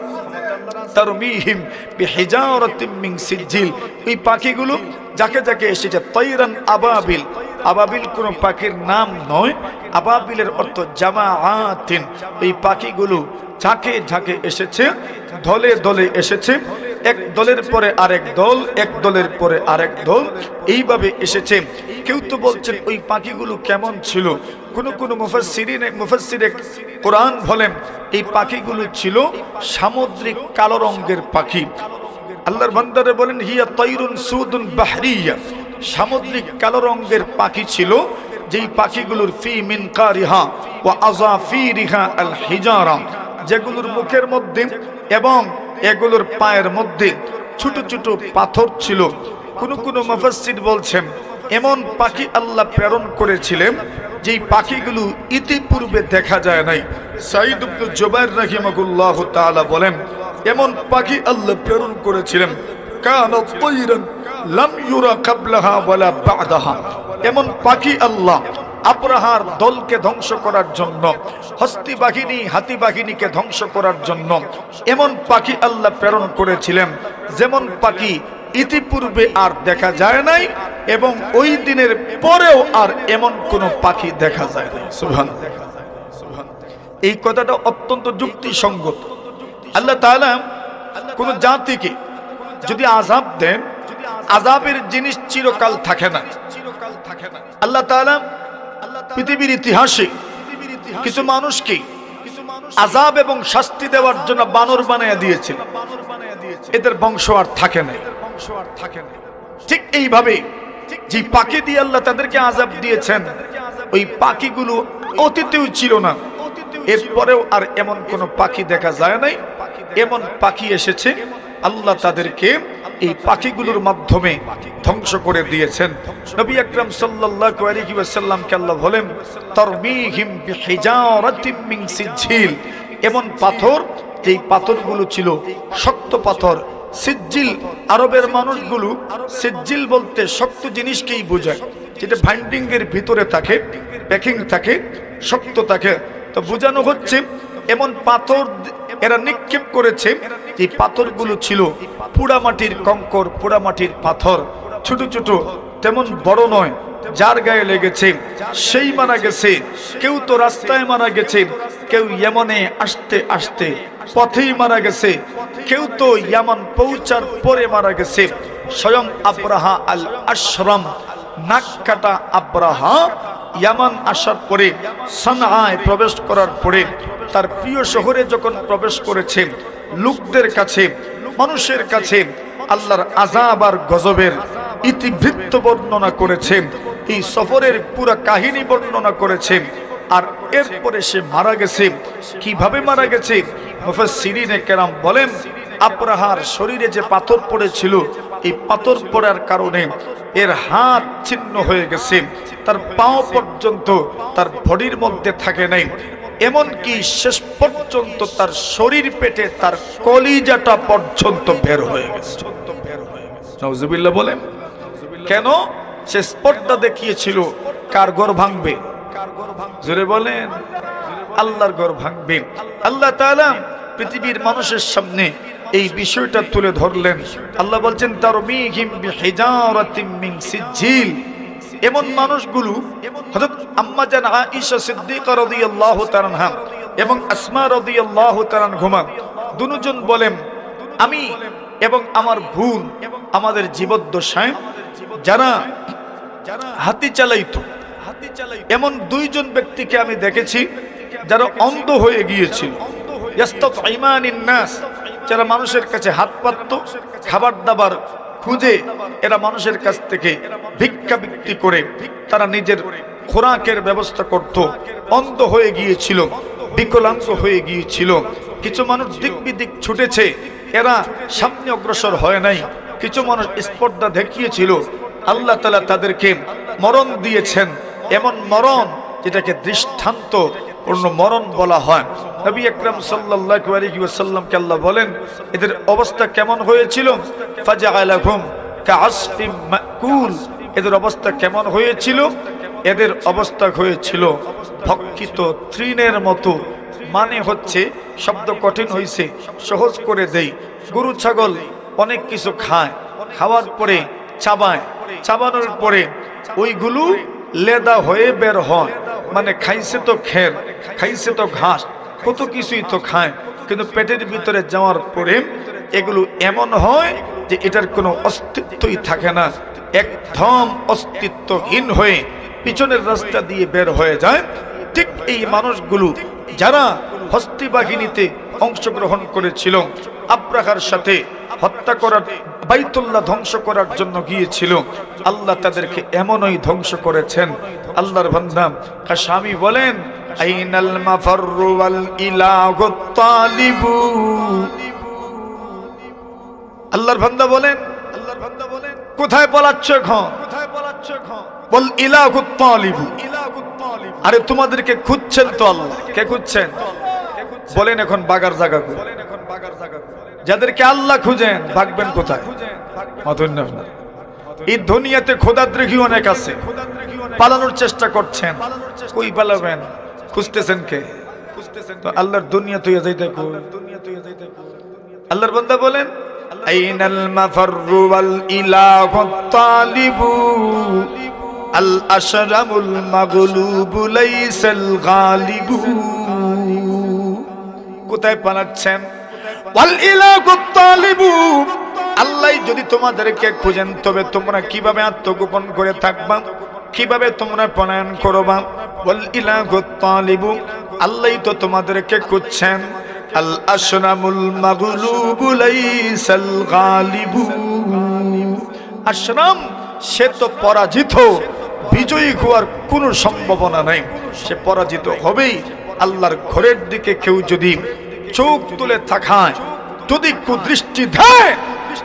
তারমিহিম বিহিজারাতিম মিন সিজিল, এই পাখিগুলো যাকে যাকে এসেছে তাইরান আবাবিল। আবাবিল কোন পাখির নাম নয়, আবাবিলের অর্থ জামাআতিন। এই পাখিগুলো ঝাঁকে ঝাঁকে এসেছে, দলে দলে এসেছে, এক দলের পরে আরেক দল, এক দলের পরে আরেক দল, এইভাবে এসেছে। কেউ তো বলছেন ওই পাখিগুলো কেমন ছিল, কোন মুফাসসিরে কোরআন বলেন এই পাখিগুলো ছিল সামুদ্রিক কালো রঙের পাখি। আল্লাহর বান্দারে বলেন, হিয়া তাইরুন সুদুন বাহরিয়া, সামুদ্রিক কালো রঙের পাখি ছিল, যেই পাখিগুলোর ফি মিনকারিহা ওয়া আযাফিরিহা আল হিজারা, যেগুলোর মুখের মধ্যে এবং এগুলোর পায়ের মধ্যে ছোট ছোট পাথর ছিল। কোন মুফাসসির বলছেন এমন পাখি আল্লাহ প্রেরণ করেছিলেন যেই পাখিগুলো ইতিপূর্বে দেখা যায় নাই। সাঈদ ইবনে জুবাইর রাহিমাহুল্লাহ তাআলা বলেন, এমন পাখি আল্লাহ প্রেরণ করেছিলেন কানা তায়রান লাম ইউরা ক্বাবলাহা ওয়ালা বা'দাহা। এমন পাখি আল্লাহ আব্রাহার দলকে ধ্বংস করার জন্য, হস্তি বাহিনী হাতি বাহিনীকে ধ্বংস করার জন্য এমন পাখি আল্লাহ প্রেরণ করেছিলেন যেমন পাখি ইতিপূর্বে আর দেখা যায় নাই এবং ওই দিনের পরেও আর এমন কোন পাখি দেখা যায় নাই। সুবহানাল্লাহ। এই কথাটা অত্যন্ত যুক্তিসঙ্গত। আল্লাহ তাআলা কোন জাতিকে যদি আযাব দেন, আযাবের জিনিস চিরকাল থাকে না। আল্লাহ তাআলা পৃথিবীর ইতিহাসে কিছু মানুষকে আযাব এবং শাস্তি দেওয়ার জন্য বানর বানায়া দিয়েছিল, এদের বংশ আর থাকে না। ঠিক এইভাবে যে পাখি দিয়ে আল্লাহ তাদেরকে আযাব দিয়েছেন, ওই পাখিগুলো অতীতেও ছিল না, এরপরেও আর এমন কোন পাখি দেখা যায় নাই। এমন পাখি এসেছে, আল্লাহ তাদেরকে এই পাখিগুলোর মাধ্যমে ধ্বংস করে দিয়েছেন। নবী আকরাম সাল্লাল্লাহু আলাইহি ওয়াসাল্লামকে আল্লাহ বলেন, তারমিহিম বিহিজারাতিম মিন সিজিল। এমন পাথর, যেই পাথরগুলো ছিল শক্ত পাথর। সিজিল, আরবের মানুষগুলো সিজিল বলতে শক্ত জিনিসকেই বোঝায়, যেটা বাইন্ডিং এর ভিতরে থাকে, প্যাকিং থাকে, শক্ত থাকে। তো বোঝানো হচ্ছে এমন পাথর এরা নিক্ষেপ করেছে, এই পাথরগুলো ছিল পোড়ামাটির কঙ্কর, পোড়ামাটির পাথর, ছোট ছোট, তেমন বড় নয়। যার গায়ে লেগেছে সেই মারা গেছে। কেউ তো রাস্তায় মারা গেছে, কেউ ইয়েমনে আসতে আসতে পথেই মারা গেছে, কেউ তো ইয়ামান পৌঁছার পরে মারা গেছে। স্বয়ং আব্রাহা আল আশরাম, নাক কাটা আব্রাহা, ইয়ামান আসার পরে সানআয় প্রবেশ করার পরে তার প্রিয় শহরে যখন প্রবেশ করেছে, লোকদের কাছে, মানুষের কাছে আল্লাহর আযাব আর গজবের ইতিবৃত্ত বর্ণনা করেছে, এই সফরের পুরো কাহিনী বর্ণনা করেছে। আর এরপরে সে মারা গেছে। কিভাবে মারা গেছে? মুফাসসিরিনে কেরাম বলেন, আব্রাহার শরীরে যে পাথর পড়েছিল, এই পাথর পড়ার কারণে এর হাত ছিন্ন হয়ে গেছে, তার পাও পর্যন্ত তার বডির মধ্যে থাকে নাই। এমনকি শেষ পর্যন্ত তার শরীর পেটে তার কলিজাটা পর্যন্ত বের হয়ে গেছে। নাউজুবিল্লাহ বলেন। কেন? সে স্পর্ধা দেখিয়েছিল কার ঘর ভাঙবে। জোরে বলেন, আল্লাহর ঘর ভাঙবে। আল্লাহ তাআলা পৃথিবীর মানুষের সামনে এই বিষয়টা তুলে ধরলেন। আল্লাহ বলছেন, তারমিহিম বিহিজারাতিম মিন সিজিল। এমন মানুষগুলো হযরত আম্মা জান আয়েশা সিদ্দিকা রাদিয়াল্লাহু তাআলা আনহা এবং আসমা রাদিয়াল্লাহু তাআলা আনহুমা দুজন বলেন, আমি এবং আমার বোন আমাদের জীবদ্দশায় যারা হাতি চালাইতো, এমন দুইজন ব্যক্তিকে আমি দেখেছি যারা অন্ধ হয়ে গিয়েছিল। ইয়াস্তাতঈমানিন নাস, যারা মানুষের কাছে হাত পাতত, খাবার দাবার খুঁজে এরা মানুষের কাছ থেকে ভিক্ষা বিক্রি করে তারা নিজের খোরাকের ব্যবস্থা করত। অন্ধ হয়ে গিয়েছিল, বিকলাঙ্গ হয়ে গিয়েছিল। কিছু মানুষ দিক বিদিক ছুটেছে, এরা সামনে অগ্রসর হয় নাই। কিছু মানুষ স্পর্ধা দেখিয়েছিল। আল্লাহ তাআলা তাদেরকে মরণ দিয়েছেন, এমন মরণ যেটাকে দৃষ্টান্ত পূর্ণ মরণ বলা হয়। নবী আকরাম সাল্লাল্লাহু আলাইহি ওয়াসাল্লামকে আল্লাহ বলেন, এদের অবস্থা কেমন হয়েছিল? ফাজআলাহুম কাআসফিম মাকুল। এদের অবস্থা কেমন হয়েছিল? এদের অবস্থা হয়েছিল ভক্ষিত তৃণের মতো। মানে হচ্ছে, শব্দ কঠিন হয়েছে, সহজ করে দেই। গরু ছাগল অনেক কিছু খায়, খাওয়ার পরে চাবায়, চাবানোর পরে ওইগুলো লেদা হয়ে বের হয়। মানে খাইছে তো খের, খাইছে তো ঘাস, কত কিছুই তো খায়, কিন্তু পেটের ভিতরে যাওয়ার পরে এগুলো এমন হয় যে এটার কোনো অস্তিত্বই থাকে না, একদম অস্তিত্বহীন হয়ে পিছনের রাস্তা দিয়ে বের হয়ে যায়। ঠিক এই মানুষগুলো যারা হস্তি বাহিনীতে অংশগ্রহণ করেছিল, আব্রাহার সাথে হত্যা করার, বাইতুল্লাহ ধ্বংস করার জন্য গিয়েছিল, আল্লাহ তাদেরকে এমনই ধ্বংস করেছেন। আল্লাহর বান্দা কাশামি বলেন, আইনাল মাফাররু ওয়াল ইলাহু তালিবু। আল্লাহর বান্দা বলেন, কোথায় পলাচ্ছ এখন? কোথায় পলাচ্ছ এখন? বল ইলাহুত তালিবু, আরে তোমাদেরকে খুঁজছেন তো আল্লাহ। কে খুঁজছেন বলেন এখন? বাগার জায়গা কই? যাদেরকে আল্লাহ খুঁজেন ভাগবেন কোথায়? এই দুনিয়াতে খোদাদ্রোহী অনেক আছে, পালানোর চেষ্টা করছেন, কই পালাবেন? খুঁজতেছেন কে? তো আল্লাহর দুনিয়া তুই যাইতে কই? আল্লাহর বান্দা বলেন আইনাল মাফাররু ওয়াল ইলাহুত তালিবু আল আশরামুল মাগলুবু লাইসাল গালিবু। কোথায় পালাচ্ছেন? ওয়াল ইলাহুত তালিবু, আল্লাহ যদি তোমাদেরকে খুঁজেন তবে তোমরা কিভাবে আত্মগোপন করে থাকবা, কিভাবে তোমরা পলায়ন করবা? ওয়াল ইলাহুত তালিবু, আল্লাহ তো তোমাদেরকে খুঁজছেন। আল আশরামুল মাগলুবু লাইসাল গালিবু, আশরাম সে তো পরাজিত, বিজয়ী হওয়ার কোনো সম্ভাবনা নাই, সে পরাজিত হবেই। আল্লাহর ঘরের দিকে কেউ যদি চোখ তুলে তাকায়, যদি কুদৃষ্টি দেয়,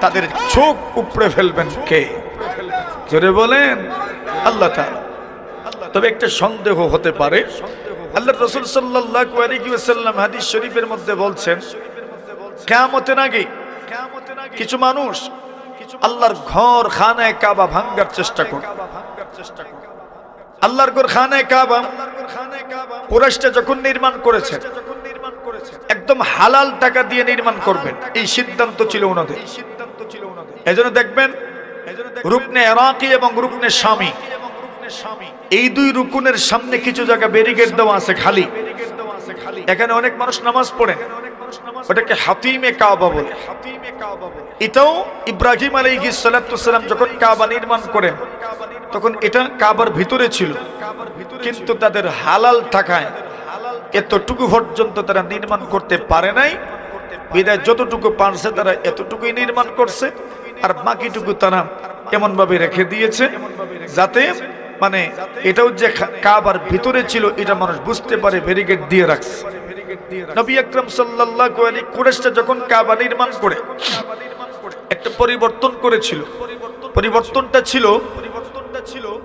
তাদের চোখ উপড়ে ফেলবেন কে? জোরে বলেন আল্লাহ তাআলা। তবে একটা সন্দেহ হতে পারে, আল্লাহ রাসূল সাল্লাল্লাহু আলাইহি ওয়াসাল্লাম হাদিস শরীফের মধ্যে বলছেন, কিয়ামতের আগে কিছু মানুষ আল্লাহর ঘর খানায়ে কাবা ভাঙার চেষ্টা করবে। আল্লাহর ঘর খানায়ে কাবা কুরাইশরা যখন নির্মাণ করেছে, একদম হালাল টাকা দিয়ে নির্মাণ করবেন, এই সিদ্ধান্ত ছিল ওনাদের। এজন্য দেখবেন রুকনে ইরাকি এবং রুকনে শামি, এই দুই রুকুনের সামনে কিছু জায়গা ব্যারিকেড দেওয়া আছে খালি, এখানে অনেক মানুষ নামাজ পড়েন, ওটাকে হাতিমে কাবা বলে। এটাও ইব্রাহিম আলাইহিস সালাতু সালাম যখন কাবা নির্মাণ করেন তখন এটা কাবার ভিতরে ছিল, কিন্তু তাদের হালাল টাকায় এতটুকু পর্যন্ত তারা নির্মাণ করতে পারে নাই, বিদায় যতটুকু পারছে তারা এতটুকুই নির্মাণ করছে, আর বাকিটুকু তারা এমন ভাবে রেখে দিয়েছে যাতে মানে এটাও যে কাবার ভিতরে ছিল এটা মানুষ বুঝতে পারে, ব্যারিকেড দিয়ে রাখছে। নবী আকরাম সাল্লাল্লাহু আলাইহি কুরাইশরা যখন কাবা নির্মাণ করে একটা পরিবর্তন করেছিল, পরিবর্তনটা ছিল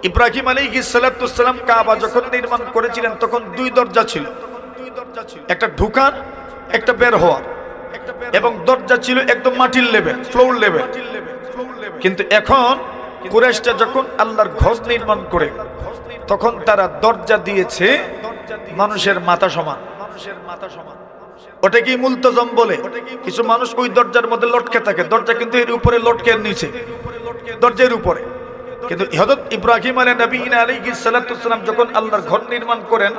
ইব্রাহিম আলাইহিস সালাতু সালাম কাবা যখন নির্মাণ করেছিলেন তখন দুই দরজা ছিল, একটা ঢোকার একটা বের হওয়ার, এবং দরজা ছিল একদম মাটির লেভেল, ফ্লোর লেভেল। কিন্তু এখন কুরাইশরা যখন আল্লাহর ঘর নির্মাণ করে তখন তারা দরজা দিয়েছে মানুষের মাথা সমান। ওটা কি মুলতজম বলে, কিছু মানুষ ওই দরজার মধ্যে লটকে থাকে, দরজা কিন্তু এর উপরে লটকে নিচে, দরজার উপরে। কিন্তু হযরত ইব্রাহিম আলাইহিস সালাতু সালাম যখন আল্লাহর ঘর নির্মাণ করেন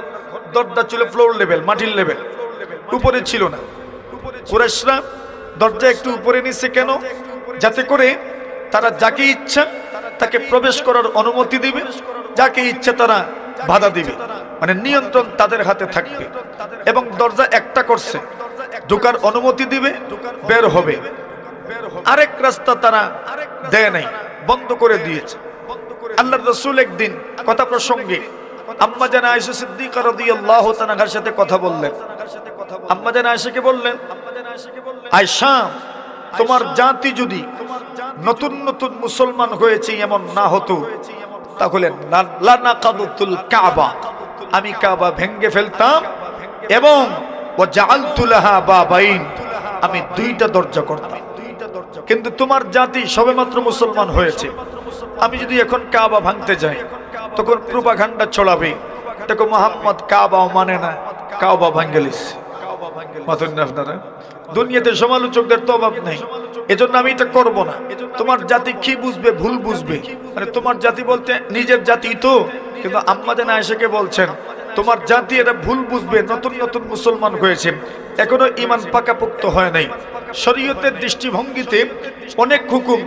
দরজা ছিল ফ্লোর লেভেল, মাটির লেভেল, উপরে ছিল না। কুরাইশরা দরজা একটু উপরে নিচ্ছে কেন? যাতে করে তারা যাকে ইচ্ছা তাকে প্রবেশ করার অনুমতি দিবে, যাকে ইচ্ছা তারা বাধা দিবে, মানে নিয়ন্ত্রণ তাদের হাতে থাকবে। এবং দরজা একটা করছে, ঢোকার অনুমতি দিবে, বের হবে। আরেক রাস্তা তারা দেয় নাই, বন্ধ করে দিয়েছে। আল্লাহর রাসূল একদিন কথা প্রসঙ্গে আম্মা জান আয়েশা সিদ্দিকা রাদিয়াল্লাহু তাআলার সাথে কথা বললেন। আম্মা জান আয়েশাকে বললেন, আয়েশা, তোমার জাতি যদি নতুন নতুন মুসলমান হয়েছে এমন না হতো তাহলে লানাকাদতুল কাবা, আমি কাবা ভেঙে ফেলতাম, এবং ওয়াজআলতু লাহা বাবাইন, আমি দুইটা দরজা করতাম। কিন্তু তোমার জাতি সবেমাত্র মুসলমান হয়েছে, আমি যদি এখন কাবা ভাঙতে যাই তখন প্রোপাগান্ডা ছড়াবে, দেখো মুহাম্মদ কাবাও মানে না, কাবা ভাঙেলিস। আপনারা দুনিয়াতে সমালোচকদের তো অভাব নেই, এজন্য আমি এটা করব না। তোমার জাতি কি বুঝবে? ভুল বুঝবে। মানে তোমার জাতি বলতে নিজের জাতি তো, কিন্তু আম্মা জান আয়েশাকে বলছেন তোমার জাতি এটা ভুল বুঝবে, নতুন নতুন মুসলমান হয়েছে, এখনো ঈমান পাকাপোক্ত হয় নাই। শরীয়তের দৃষ্টিভঙ্গিতে অনেক হুকুম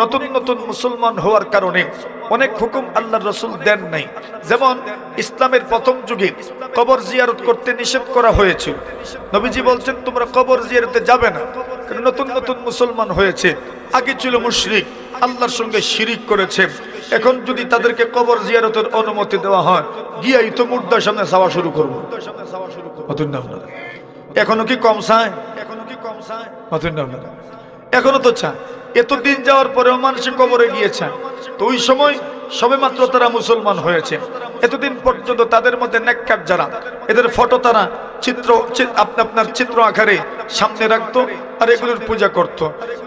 নতুন নতুন মুসলমান হওয়ার কারণে অনেক হুকুম আল্লাহর রাসূল দেন নাই। যেমন ইসলামের প্রথম যুগে কবর জিয়ারত করতে নিষেধ করা হয়েছিল, নবীজি বলছেন তোমরা কবর জিয়ারতে যাবে না, কারণ নতুন নতুন মুসলমান হয়েছে, আগে ছিল মুশরিক, আল্লাহর সঙ্গে শিরিক করেছে। এখন যদি তাদেরকে কবর জিয়ারতের অনুমতি দেওয়া হয়, গিয়াই তো মুর্দার সামনে যাওয়া শুরু করবো। এখনো কি কম চায়? এখনো তো চায়। এতদিন যাওয়ার পরেও মানুষ কবরে গিয়েছে, তো ওই সময় সবেমাত্র তারা মুসলমান হয়েছে, এতদিন পর্যন্ত তাদের মধ্যে নেককার যারা, এদের ফটো তারা আপনার চিত্র আকারে সামনে রাখতো আর এগুলোর পূজা করত।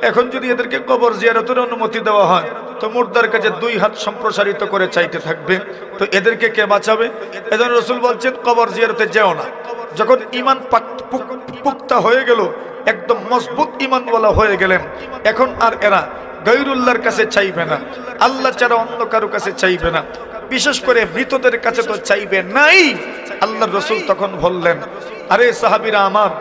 এখন যদি এদেরকে কবর জিয়ারতের অনুমতি দেওয়া হয় তো মুর্দার কাছে 2 হাত সম্প্রসারিত করে চাইতে থাকবে, তো এদেরকে কে বাঁচাবে? এজন্য রাসূল বলছেন কবর জিয়ারতে যেও না। যখন ঈমান পুক্তা হয়ে গেল, একদম মজবুত ঈমানওয়ালা হয়ে গেলেন, এখন আর এরা গায়রুল্লাহর কাছে চাইবে না, আল্লাহ ছাড়া অন্য কারো কাছে চাইবে না, বিশেষ করে মৃতদের কাছে তো চাইবে নাই। আল্লাহর রাসূল তখন বললেন, আরে সাহাবীরা আমার,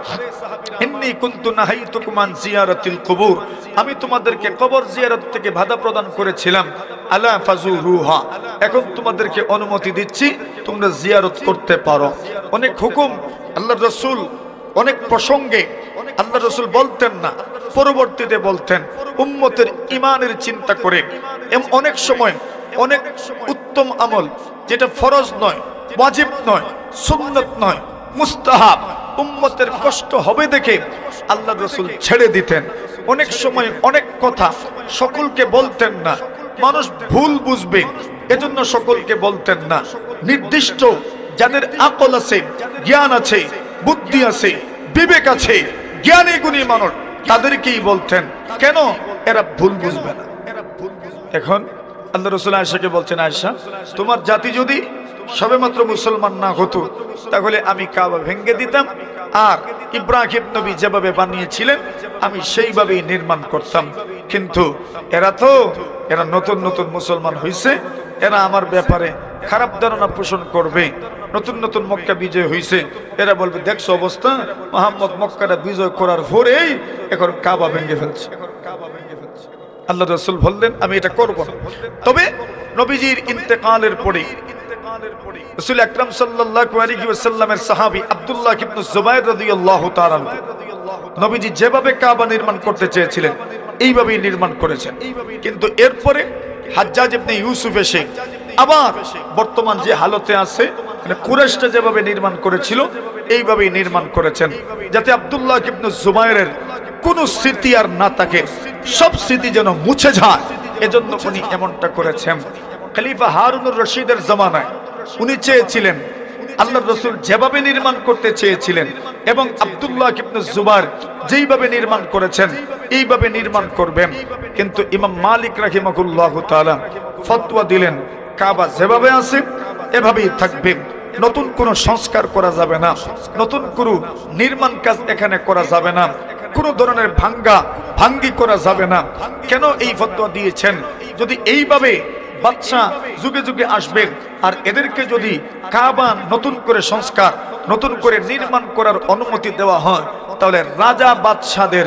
ইন্নী কুনতু নাহাইতুকুম আন জিয়ারাতিল কুবুর, আমি তোমাদেরকে কবর জিয়ারত থেকে বাধা প্রদান করেছিলাম, আলা ফাজুরুহা, এখন তোমাদেরকে অনুমতি দিচ্ছি তোমরা জিয়ারত করতে পারো। অনেক হুকুম আল্লাহর রাসূল, অনেক প্রসঙ্গে আল্লাহর রাসূল বলতেন না, পরবর্তীতে বলতেন উম্মতের ঈমানের চিন্তা করে। অনেক সময় অনেক উত্তম আমল যেটা ফরজ নয়, ওয়াজিব নয়, সুন্নাত নয়, মুস্তাহাব, উম্মতের কষ্ট হবে দেখে আল্লাহর রাসূল ছেড়ে দিতেন। অনেক সময় অনেক কথা সকলকে বলতেন না, মানুষ ভুল বুঝবে এজন্য সকলকে বলতেন না। নির্দিষ্ট যাদের আকল আছে, জ্ঞান আছে, বুদ্ধি আছে, বিবেক আছে, জ্ঞানী গুণী মানুষ, তাদেরকেই বলতেন। কেন? এরা ভুল বুঝবে না। এখন আল্লাহ রাসূল আয়েশাকে বলছেন, আয়েশা, তোমার জাতি যদি সবেমাত্র মুসলমান না হতো তাহলে আমি কাবা ভেঙে দিতাম, আর ইব্রাহিম নবী যেভাবে বানিয়েছিলেন আমি সেইভাবেই নির্মাণ করতাম। কিন্তু এরা নতুন নতুন মুসলমান হয়েছে, এরা আমার ব্যাপারে খারাপ ধারণা পোষণ করবে। নতুন নতুন মক্কা বিজয় হয়েছে, এরা বলবে দেখছো অবস্থা, মুহাম্মদ মক্কাটা বিজয় করার পরেই এখন কাবা ভেঙে ফেলছে। আল্লাহ রাসূল বললেন আমি এটা করব না। তবে নবীজির ইন্তেকালের পরে রাসূল আকরাম সাল্লাল্লাহু আলাইহি ওয়াসাল্লামের সাহাবী আব্দুল্লাহ ইবনে জুবাইর রাদিয়াল্লাহু তাআলা নবীজি যেভাবে কাবা নির্মাণ করতে চেয়েছিলেন এইভাবেই নির্মাণ করেছেন। কিন্তু এরপরে হাজ্জাজ ইবনে ইউসুফ এসে আবার বর্তমান যে হালতে আছে, মানে কুরাইশরা যেভাবে নির্মাণ করেছিল এইভাবেই নির্মাণ করেছেন, যাতে আব্দুল্লাহ ইবনে জুবাইরের কোন স্মৃতি আর না থাকে, সব স্মৃতি যেন মুছে যায়, এজন্য উনি এমনটা করেছেন। খলিফা হারুনুর রশিদের জামানায় উনি চেয়েছিলেন আল্লাহর রাসূল যেভাবে নির্মাণ করতে চেয়েছিলেন এবং আব্দুল্লাহ ইবনে জুবাইর যেইভাবে নির্মাণ করেছেন এইভাবে নির্মাণ করবেন। কিন্তু ইমাম মালিক রাহিমাহুল্লাহু তাআলা ফতোয়া দিলেন কাবা যেভাবে আছে এভাবেই থাকবে, নতুন কোনো সংস্কার করা যাবে না, নতুন কোনো নির্মাণ কাজ এখানে করা যাবে না, কোনো ধরনের ভাঙ্গি করা যাবে না। কেন এই ফতোয়া দিয়েছেন? যদি এইভাবে বাদশা যুগে যুগে আসবে আর এদেরকে যদি কাবা নতুন করে সংস্কার, নতুন করে নির্মাণ করার অনুমতি দেওয়া হয় তাহলে রাজা বাদশাদের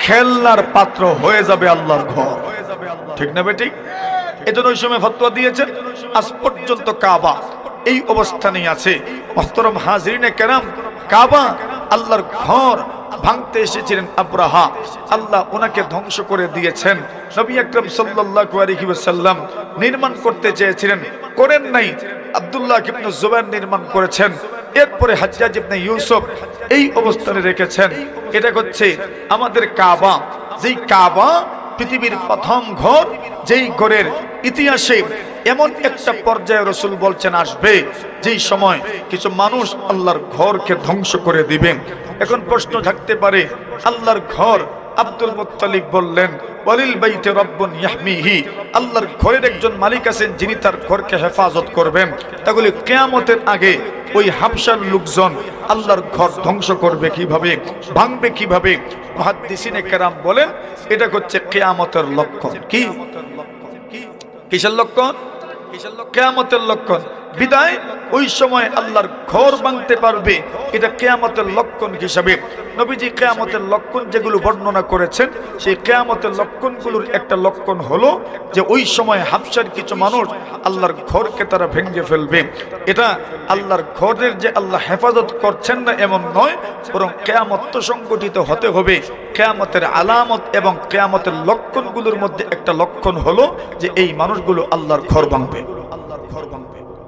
খেলনার পাত্র হয়ে যাবে আল্লাহর ঘর। ঠিক না বেঠিক? এজন্য ওই সময় ফতোয়া দিয়েছেন। আজ পর্যন্ত কাবা এই অবস্থানেই আছে। মুহতারাম হাজিরিনে কেরাম, কাবা আল্লাহর ঘর ভাঙতে এসেছিলেন আব্রাহা, আল্লাহ ওনাকে ধ্বংস করে দিয়েছেন। নবী আকরাম সাল্লাল্লাহু আলাইহি ওয়াসাল্লাম নির্মাণ করতে চেয়েছিলেন, করেন নাই, আব্দুল্লাহ ইবনে জুবাইর নির্মাণ করেছেন। এরপরে হাজ্জাজ ইবনে ইউসুফ এই অবস্থানে রেখেছেন। এটা হচ্ছে আমাদের কাবা, যেই কাবা পৃথিবীর প্রথম ঘর, যেই ঘরের ইতিহাসে এমন একটা পর্যায়ে রাসূল বলছেন আসবে যেই সময় কিছু মানুষ আল্লাহর ঘরকে ধ্বংস করে দিবেন। এখন প্রশ্ন থাকতে পারে আল্লাহর ঘর, আব্দুল মুত্তালিব বললেন ওয়ালিল বাইতি রাব্বুন ইয়াহমিহি, আল্লাহর ঘরের একজন মালিক আছেন যিনি তার ঘরকে হেফাজত করবেন। তাহলে কিয়ামতের আগে ওই হাবশার লোকজন আল্লাহর ঘর ধ্বংস করবে কিভাবে, ভাঙবে কিভাবে? মুহাদ্দিসিনে কেরাম বলেন এটা হচ্ছে কিয়ামতের লক্ষণ। কি কিসের লক্ষণ? কিয়ামতের লক্ষণ। বিদায় ওই সময় আল্লাহর ঘর ভাঙতে পারবে, এটা কিয়ামতের লক্ষণ হিসাবে নবীজি কিয়ামতের লক্ষণ যেগুলো বর্ণনা করেছেন সেই কিয়ামতের লক্ষণগুলোর একটা লক্ষণ হলো যে ওই সময় হাবশার কিছু মানুষ আল্লাহর ঘরকে তারা ভেঙে ফেলবে। এটা আল্লাহর ঘরের যে আল্লাহ হেফাজত করছেন না এমন নয়, বরং কিয়ামত সংগঠিত হতে হবে। কিয়ামতের আলামত এবং কিয়ামতের লক্ষণগুলোর মধ্যে একটা লক্ষণ হলো যে এই মানুষগুলো আল্লাহর ঘর ভাঙবে।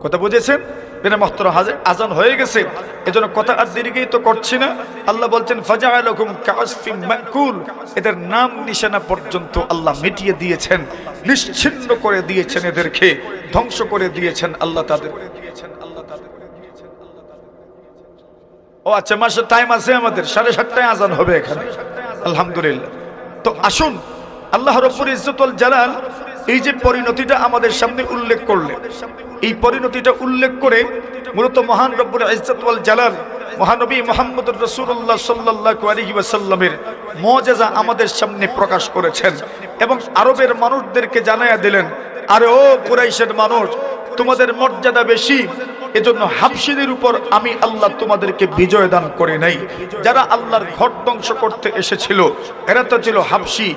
কথা বুঝেছেন? বেনা মহতর আজান হয়ে গেছে, এজন্য কথা আর দেরিকেই তো করছি না। আল্লাহ বলছেন ফাজআলাকুম কাআসফিম মাকুল, এদের নাম নিশানা পর্যন্ত আল্লাহ মিটিয়ে দিয়েছেন, নিশ্চিহ্ন করে দিয়েছেন, এদেরকে ধ্বংস করে দিয়েছেন আল্লাহ তাদের। ও আচ্ছা, মাসে টাইম আছে আমাদের, 7:30টায় আজান হবে এখানে, আলহামদুলিল্লাহ। তো আসুন, আল্লাহ রাব্বুল ইজ্জত ওয়াল জালাল এই যে পরিণতিটা আমাদের সামনে উল্লেখ করলেন, এই পরিণতিটা উল্লেখ করে মূলত মহান রব্বুল ইজ্জত ওয়াল জালাল মহানবী মুহাম্মদুর রাসূলুল্লাহ সাল্লাল্লাহু আলাইহি ওয়াসাল্লামের মুআজিজা আমাদের সামনে প্রকাশ করেছেন এবং আরবের মানুষদেরকে জানায়া দিলেন, আরে ও কুরাইশের মানুষ, তোমাদের মর্যাদা বেশি, এজন্য হাবশীদের উপর আমি আল্লাহ তোমাদেরকে বিজয় দান করে নাই। যারা আল্লাহর ঘর ধ্বংস করতে এসেছিল এরা তো ছিল হাবশী,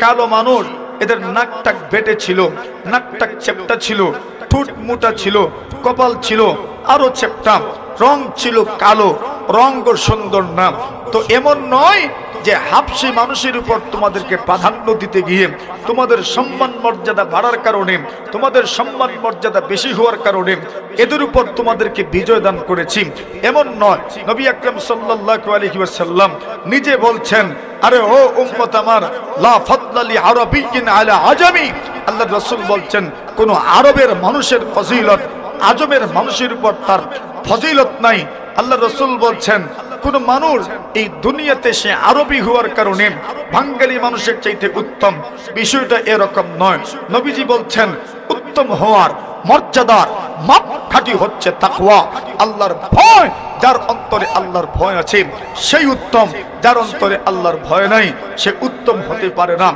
কালো মানুষ, এদের নাকটাক বেটে ছিল, নাকটাক চেপটা ছিল, ঠোঁট মোটা ছিল, কপাল ছিল আরো চেপটা, রং ছিল কালো, রঙ সুন্দর না। তো এমন নয় যে হাবশী মানুষের উপর তোমাদেরকে প্রাধান্য দিতে গিয়ে তোমাদের সম্মান মর্যাদা বাড়ার কারণে, তোমাদের সম্মান মর্যাদা বেশি হওয়ার কারণে এদের উপর তোমাদেরকে বিজয় দান করেছি, এমন নয়। নবী আকরাম সাল্লাল্লাহু আলাইহি ওয়াসাল্লাম নিজে বলছেন, আরে ও উম্মত আমার, লা ফাদলা লি আরাবিয়্যিন আলা আজামি, আল্লাহর রাসূল বলছেন কোন আরবের মানুষের ফজিলত আজমের মানুষের উপর তার ফজিলত নাই। আল্লাহর রাসূল বলছেন কোন মানুষ এই দুনিয়াতে সে আরবি হওয়ার কারণে বাঙালি মানুষের চাইতে উত্তম, বিষয়টা এরকম নয়। নবীজি বলছেন উত্তম হওয়ার মর্যাদার মাপকাঠি হচ্ছে তাকওয়া, আল্লাহর ভয়। যার অন্তরে আল্লাহর ভয় আছে সেই উত্তম, যার অন্তরে আল্লাহর ভয় নাই সে উত্তম হতে পারে না।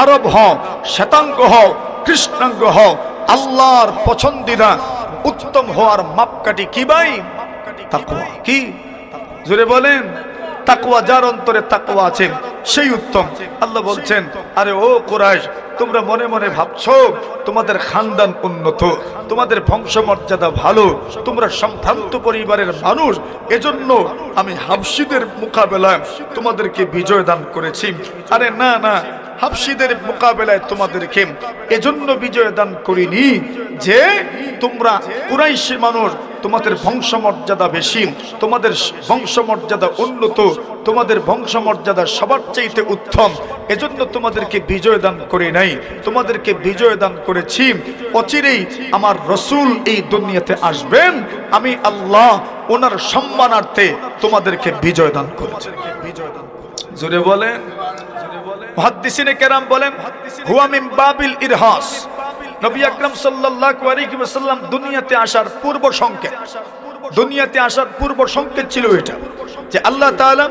আরব হও, শ্বেতাঙ্গ হও, কৃষ্ণাঙ্গ হও, আল্লাহর পছন্দিদা উত্তম হওয়ার মাপকাঠি কি ভাই? তাকওয়া। কি জোরে বলেন? তাকওয়া, যার অন্তরে তাকওয়া আছে সেই উত্তম। আল্লাহ বলছেন, আরে ও কুরাইশ, তোমরা মনে মনে ভাবছো তোমাদের খানদান উন্নত, তোমাদের বংশমর্যাদা ভালো, তোমরা সম্ভ্রান্ত পরিবারের মানুষ, এজন্য আমি হাবশীদের মোকাবেলায় তোমাদেরকে বিজয় দান করেছি। আরে না না, হাবশীদের মোকাবেলায় তোমাদেরকে এজন্য বিজয় দান করিনি যে তোমরা কুরাইশি মানুষ, তোমাদের বংশমর্যাদা বেশি, তোমাদের বংশমর্যাদা উন্নত, তোমাদের বংশমর্যাদা সবার চাইতে উত্তম, এজন্য তোমাদেরকে বিজয় দান করি নাই। তোমাদেরকে বিজয় দান করেছি অচিরেই আমার রাসূল এই দুনিয়াতে আসবেন, আমি আল্লাহ ওনার সম্মানার্থে তোমাদেরকে বিজয় দান করেছি। জোরে বলেন। মুহাদ্দিসিনে কেরাম বলেন হুয়া মিন বাবিল ইরহাস, নবী আকরাম সাল্লাল্লাহু আলাইহি ওয়াসাল্লাম দুনিয়াতে আসার পূর্ব সংকেত, দুনিয়াতে আসার পূর্ব সংকেত ছিল এটা যে আল্লাহ তাআলা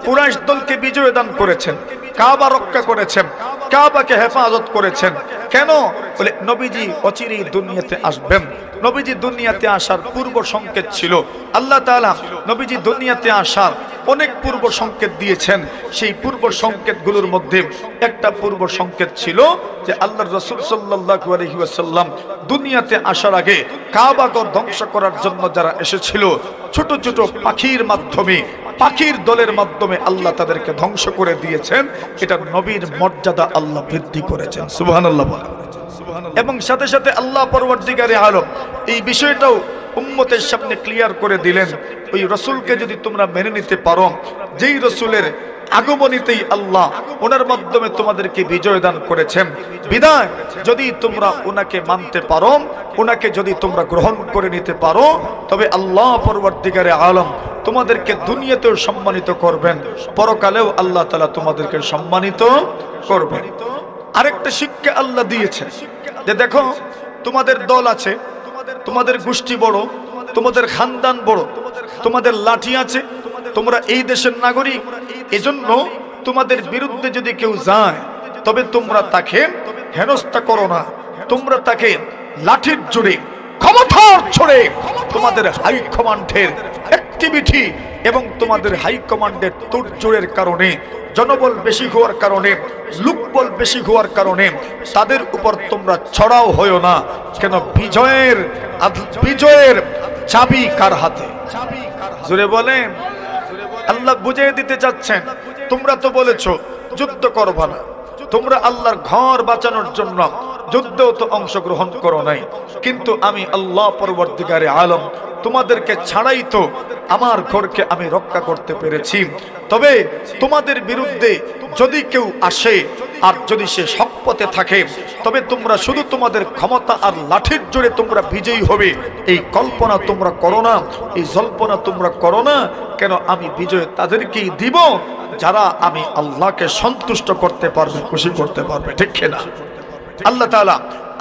কুরাইশ দলকে বিজয় দান করেছেন, কাবা রক্ষা করেছেন, কাবাকে হেফাজত করেছেন। কেন? বলে নবীজি অচিরেই দুনিয়াতে আসবেন। নবীজি দুনিয়াতে আসার পূর্ব সংকেত ছিল। আল্লাহ তাআলা নবীজি দুনিয়াতে আসার অনেক পূর্ব সংকেত দিয়েছেন। সেই পূর্ব সংকেতগুলোর মধ্যে একটা পূর্ব সংকেত ছিল যে আল্লাহর রাসূল সাল্লাল্লাহু আলাইহি ওয়াসাল্লাম দুনিয়াতে আসার আগে কাবাকে ধ্বংস করার জন্য যারা এসেছিল, ছোট ছোট পাখির মাধ্যমে, পাখির দলের মাধ্যমে আল্লাহ তাদেরকে ধ্বংস করে দিয়েছেন। এটা নবীর মর্যাদা আল্লাহ বৃদ্ধি করেছেন। সুবহানাল্লাহ বলেন। এবং সাথে সাথে আল্লাহ পরবর্তীকারে আলম এই বিষয়টাও উম্মতের সামনে ক্লিয়ার করে দিলেন, ওই রাসূলকে যদি তোমরা মেনে নিতে পারো, যেই রাসূলের আগমনীতেই আল্লাহ ওনার মাধ্যমে তোমাদেরকে বিজয় দান করেছেন, বিদায় যদি তোমরা ওনাকে মানতে পারো, ওনাকে যদি তোমরা গ্রহণ করে নিতে পারো, তবে আল্লাহ পরবর্তীকারে আলম তোমাদেরকে দুনিয়াতেও সম্মানিত করবেন, পরকালেও আল্লাহ তাআলা তোমাদেরকে সম্মানিত করবেন। আরেকটা শিক্ষা আল্লাহ দিয়েছেন যে দেখো, তোমাদের দল আছে, তোমাদের গোষ্ঠী বড়, তোমাদের খানদান বড়, তোমাদের লাঠি আছে, তোমরা এই দেশের নাগরিক, এজন্য তোমাদের বিরুদ্ধে যদি কেউ যায় তবে তোমরা তাকে হেনস্থা করো না, তোমরা তাকে লাঠির জোরে, ক্ষমতার জোরে, তোমাদের হাই কমান্ডের অ্যাক্টিভিটি এবং তোমাদের হাই কমান্ডের তোড়জোড়ের কারণে, জনবল বেশি হওয়ার কারণে, লোকবল বেশি হওয়ার কারণে তাদের উপর তোমরা ছড়াও হয়ো না। কেন? বিজয়ের চাবি কার হাতে? জোরে বলেন। আল্লাহ বুঝিয়ে দিতে চাচ্ছেন, তোমরা তো বলেছো যুদ্ধ করবা না, তোমরা আল্লাহর ঘর বাঁচানোর জন্য যুদ্ধেও তো অংশগ্রহণ করো নাই, কিন্তু আমি আল্লাহ পরবর্তীকারে আলম তোমাদেরকে ছাড়াই তো আমার ঘরকে আমি রক্ষা করতে পেরেছি। তবে তোমাদের বিরুদ্ধে যদি কেউ আসে আর যদি সে সৎ পথে থাকে, তবে তোমরা শুধু তোমাদের ক্ষমতা আর লাঠির জোরে তোমরা বিজয়ী হবে, এই কল্পনা তোমরা করো না, এই জল্পনা তোমরা করো না। কেন আমি বিজয় তাদেরকেই দিব যারা আমি আল্লাহকে সন্তুষ্ট করতে পারবে, খুশি করতে পারবে। ঠিক না? আল্লাহ তাআলা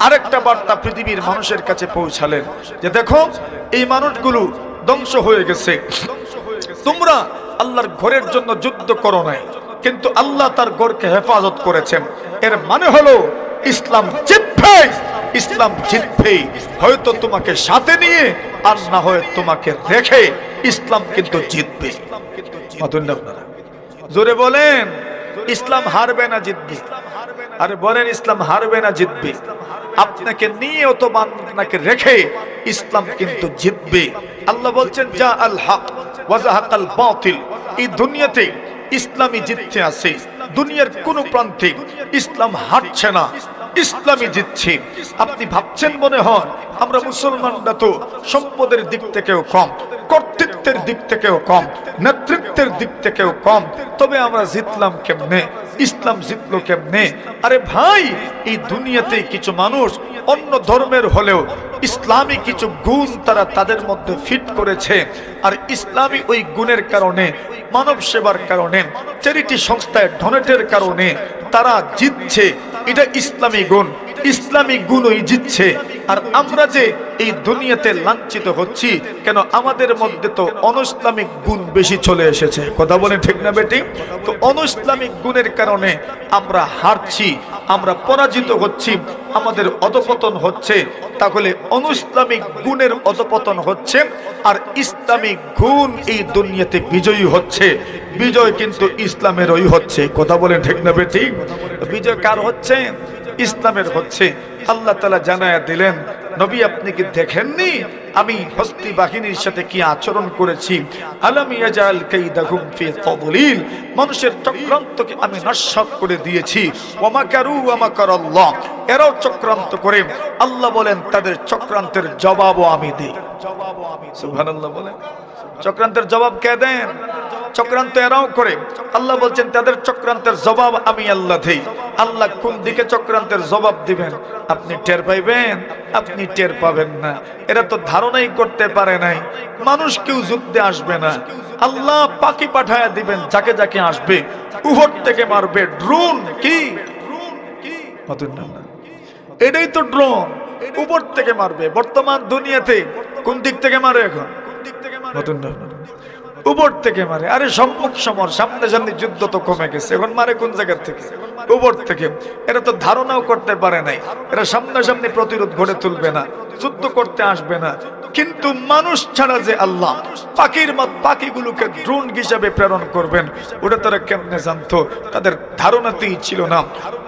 আরেকটা বার্তা পৃথিবীর মানুষের কাছে পৌঁছালেন যে দেখো, এই মানুষগুলো ধ্বংস হয়ে গেছে, তোমরা আল্লাহর ঘরের জন্য যুদ্ধ করো নাই, কিন্তু আল্লাহ তার ঘরকে হেফাজত করেছেন। এর মানে হলো ইসলাম জিতবে, ইসলাম জিতবে, হয়তো তোমাকে সাথে নিয়ে আর না হয় তোমাকে রেখে, ইসলাম কিন্তু জিতবে। জোরে বলেন, ইসলাম হারবে না জিতবে? আরে বলেন, ইসলাম হারবে না জিতবে? আপনাকে নিয়ে অথবা আপনাকে রেখে ইসলাম কিন্তু জিতবে। আল্লাহ বলছেন যা আল হক ওয়া যাহাকাল বাতিল, এই দুনিয়াতে ইসলামই জিততে আছে, দুনিয়ার কোন প্রান্তে ইসলাম হারছে না, ইসলামই জিতছে। আপনি ভাবছেন মনে হয় আমরা মুসলমানরা তো সম্পদের দিক থেকেও কম, কর্তৃত্বের দিক থেকেও কম, নেতৃত্বের দিক থেকেও কম, তবে আমরা জিতলাম কেমনে, ইসলাম জিতলো কেমনে? আরে ভাই, এই দুনিয়াতে কিছু মানুষ অন্য ধর্মের হলেও ইসলামী কিছু গুণ তারা তাদের মধ্যে ফিট করেছে, আর ইসলামী ওই গুণের কারণে, মানব সেবার কারণে, চ্যারিটি সংস্থায় ডোনেটের কারণে তারা জিতছে। এটা ইসলামী গুণ, ইসলামী গুণই জিতছে। আর আমরা যে এই দুনিয়াতে লাঞ্ছিত হচ্ছি কেন, আমাদের মধ্যে তো অনইসলামিক গুণ বেশি চলে এসেছে। কথা বলেন ঠিক না বেটি? তো অনইসলামিক গুণের কারণে আমরা হারছি, আমরা পরাজিত হচ্ছি, আমাদের অধপতন হচ্ছে। তাহলে অনইসলামিক গুণের অধপতন হচ্ছে, আর ইসলামিক গুণ এই দুনিয়াতে বিজয়ী হচ্ছে। বিজয় কিন্তু ইসলামেরই হচ্ছে। কথা বলেন ঠিক না বেটি? বিজয় কার হচ্ছে? ইসলামের হচ্ছে। আল্লাহ তাআলা জানায়া দিলেন, নবী আপনি কি দেখেননি আমি হস্তি বাহিনীর সাথে কি আচরণ করেছি? আলাম ইয়াজাল কাইদাহুম ফি তাদলিল, মানুষের চক্রান্তকে আমি নস্যাৎ করে দিয়েছি। ওয়া মাকারু ওয়া মাকারাল্লাহ, এরাও চক্রান্ত করে, আল্লাহ বলেন তাদের চক্রান্তের জবাবও আমি দেই। সুবহানাল্লাহ বলেন। চক্রান্তের জবাব কে দেন? চক্রান্ত এরাও করে, আল্লাহ বলছেন তাদের চক্রান্তের জবাব আমি আল্লাহ দেই। আল্লাহ কোন দিকে চক্রান্তের জবাব দিবেন আপনি টের পাইবেন? আপনি টের পাবেন না। এরা তো ধারণাই করতে পারে নাই মানুষ কেউ যুদ্ধে আসবে না। আল্লাহ পাখি পাঠায়া দিবেন, যাকে যাকে আসবে উহদ থেকে মারবে, ড্রোন কি এটাই তো ড্রোন, উপর থেকে মারবে। বর্তমান দুনিয়াতে কোন দিক থেকে মারে? এখন উপর থেকে মারে। আরে সম্মুখ সমর, সামনে সামনে যুদ্ধ তো কমে গেছে, এখন মারে কোন জায়গা থেকে? উপর থেকে। এরা তো ধারণাও করতে পারে নাই, এরা সামনাসামনি প্রতিরোধ গড়ে তুলবে না, যুদ্ধ করতে আসবে না। কিন্তু মানুষ ছাড়া যে আল্লাহ পাখিগুলোকে ড্রোন হিসাবে প্রেরণ করবেন, ওটা তারা কেমনে জানতো? তাদের ধারণাতেই ছিল না,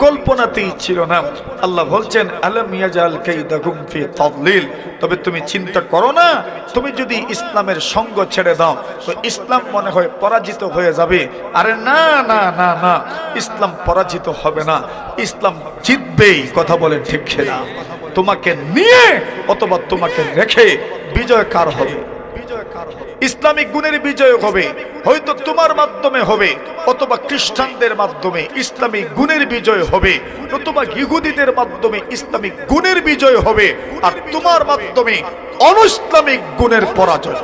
কল্পনাতেই ছিল না। আল্লাহ বলছেন আলাম ইয়াজাল কাইদাহুম ফি তাদলিল, তবে তুমি চিন্তা করো না, তুমি যদি ইসলামের সঙ্গ ছেড়ে দাও তো ইসলাম মনে হয় পরাজিত হয়ে যাবে। আরে না না না না, ইসলাম পরাজিত হবে না, ইসলাম জিতবেই। কথা বলেন ঠিক না? তোমাকে নিয়ে অথবা তোমাকে রেখে বিজয় কার হবে? ইসলামিক গুণের বিজয় হবে, হয়তো তোমার মাধ্যমে হবে, অথবা খ্রিস্টানদের মাধ্যমে ইসলামিক গুণের বিজয় হবে, অথবা ইহুদিদের মাধ্যমে ইসলামিক গুণের বিজয় হবে, আর তোমার মাধ্যমে অনইসলামিক গুণের পরাজয়।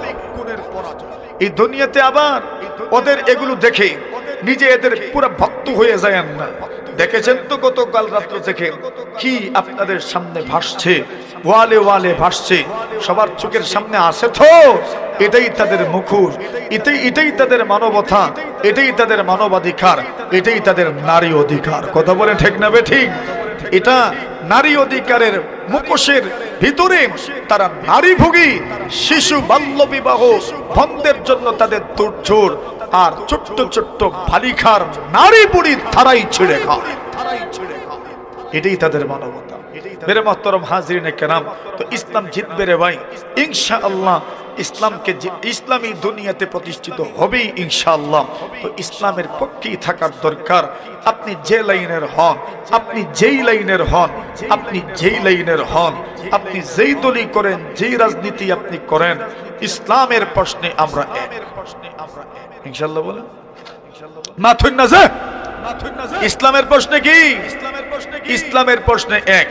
এই দুনিয়াতে আবার ওদের এগুলো দেখে নিজে এদের পুরো ভক্ত হয়ে যায় না। দেখেছেন তো গতকাল রাত্রে থেকে কি আপনাদের সামনে ভাসছে, ওয়ালে ওয়ালে ভাসছে, সবার চোখের সামনে আসে তো। এটাই তাদের মুখোশ, এটাই তাদের মানবতা, এটাই তাদের মানবাধিকার, এটাই তাদের নারী অধিকার। কথা বলে ঠিক না বে ঠিক? এটা নারী অধিকারের মুখোশের ভিতরে তারা নারীভোগী, শিশু বাল্য বিবাহ বন্ধের জন্য তাদের তোড়জোড়, আর ছোট্ট ছোট্ট বালিকার নারী বুড়ি ধারাই ছেড়ে খায়। এটাই তাদের মানবতা। মেরে মোহতরম হাজরিনে কেরাম, তো ইসলাম জিতবে রে ভাই ইনশাআল্লাহ। ইসলামকে যে ইসলামী দুনিয়াতে প্রতিষ্ঠিত হবেই ইনশাআল্লাহ। তো ইসলামের পক্ষেই থাকার দরকার। আপনি যে লাইনের হন, আপনি যেই লাইনের হন, আপনি যেই লাইনের হন, আপনি যেই দলই করেন, যেই রাজনীতি আপনি করেন, ইসলামের প্রশ্নে আমরা এক ইনশাআল্লাহ। বলেন মাথুন না যে ইসলামের প্রশ্নে কি? ইসলামের প্রশ্নে এক।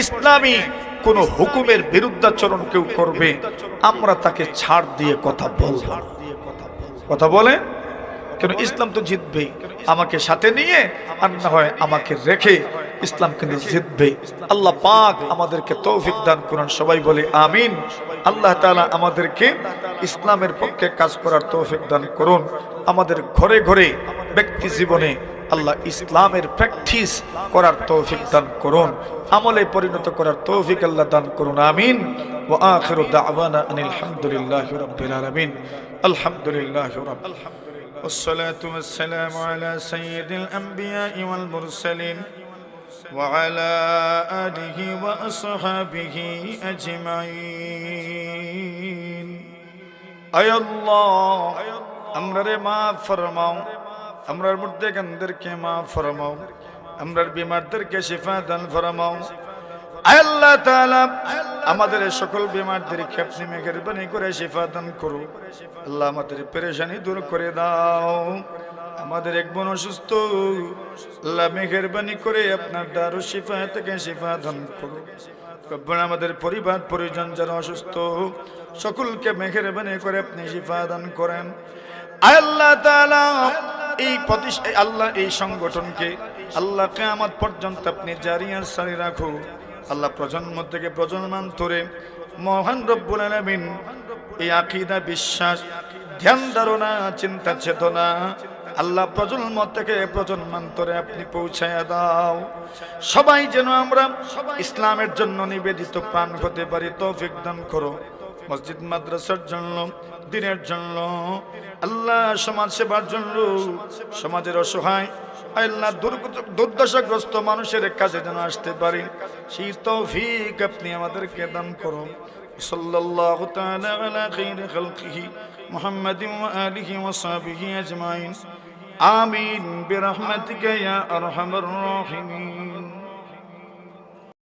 ইসলামী কোন হুকুমের বিরুদ্ধাচরণ কেউ করবে, আমরা তাকে ছাড় দিয়ে কথা বলব। কথা বলে কেন? ইসলাম তো জিতবে, আমাকে সাথে নিয়ে আর না হয় আমাকে রেখে ইসলাম কিন্তু জিতবে। আল্লাহ পাক আমাদেরকে তৌফিক দান করুন। সবাই বলে আমিন। আল্লাহ তাআলা আমাদেরকে ইসলামের পক্ষে কাজ করার তৌফিক দান করুন। আমাদের ঘরে ঘরে ব্যক্তি জীবনে আল্লাহ ইসলামের প্র্যাকটিস করার তৌফিক দান করুন, আমলে পরিণত করার তৌফিক আল্লাহ দান করুন। আমিন। ওয়া আখিরু দাওয়ানা আনিল হামদুলিল্লাহি রাব্বিল আলামিন। আলহামদুলিল্লাহি রাব্বিল আলামিন। والصلاة والسلام على سيد الأنبياء والمرسلين وعلى آله وأصحابه أجمعين। أي الله আমরারে মাফ ফরমাও, আমরার মুর্দেগানদেরকে মাফ ফরমাও, আমরার বিমারদেরকে শিফা দান ফরমাও। আল্লাহ তাআলা আমাদের সকল বিমারদেরকে আপনি মেহেরবানি করে শিফা দান করুন। আল্লাহ আমাদের পেরেশানি দূর করে দাও। আমাদের এক বোন অসুস্থ, আল্লাহ মেহেরবানি করে আপনার দারুশ শিফা থেকে শিফা দান করুন। রব্বানা আমাদের পরিবার পরিজন যারা অসুস্থ সকলকে মেহেরবানি করে আপনি শিফা দান করেন। আল্লাহ তাআলা আল্লাহ এই সংগঠনকে আল্লাহ কিয়ামত পর্যন্ত আপনি জারি আর সারি রাখো। আল্লাহ প্রজন্ম থেকে প্রজন্মান্তরে মহান রব্বুল আলামিন এই আকীদা, বিশ্বাস, ধ্যান ধারণা, চিন্তা চেতনা আল্লাহ প্রজন্ম থেকে প্রজন্মান্তরে আপনি পৌঁছায়া দাও। সবাই যেন আমরা ইসলামের জন্য নিবেদিত প্রাণ হতে পারি তৌফিক দান করো। মসজিদ মাদ্রাসার জন্য, দ্বীনের জন্য, আল্লাহ সমাজ সেবার জন্য, সমাজের অসহায় আল্লাহ দুর্দশাগ্রস্ত মানুষের কাছে যেন আসতে পারি, সেই তৌফিক আপনি আমাদেরকে দান করুন। সাল্লাল্লাহু তাআলা আলা খাইরি খালকিহি মুহাম্মাদিন ওয়া আলিহি ওয়া সাহবিহি আজমাইন। আমিন বিরহমাতিকা ইয়া আরহামার রাহিমিন।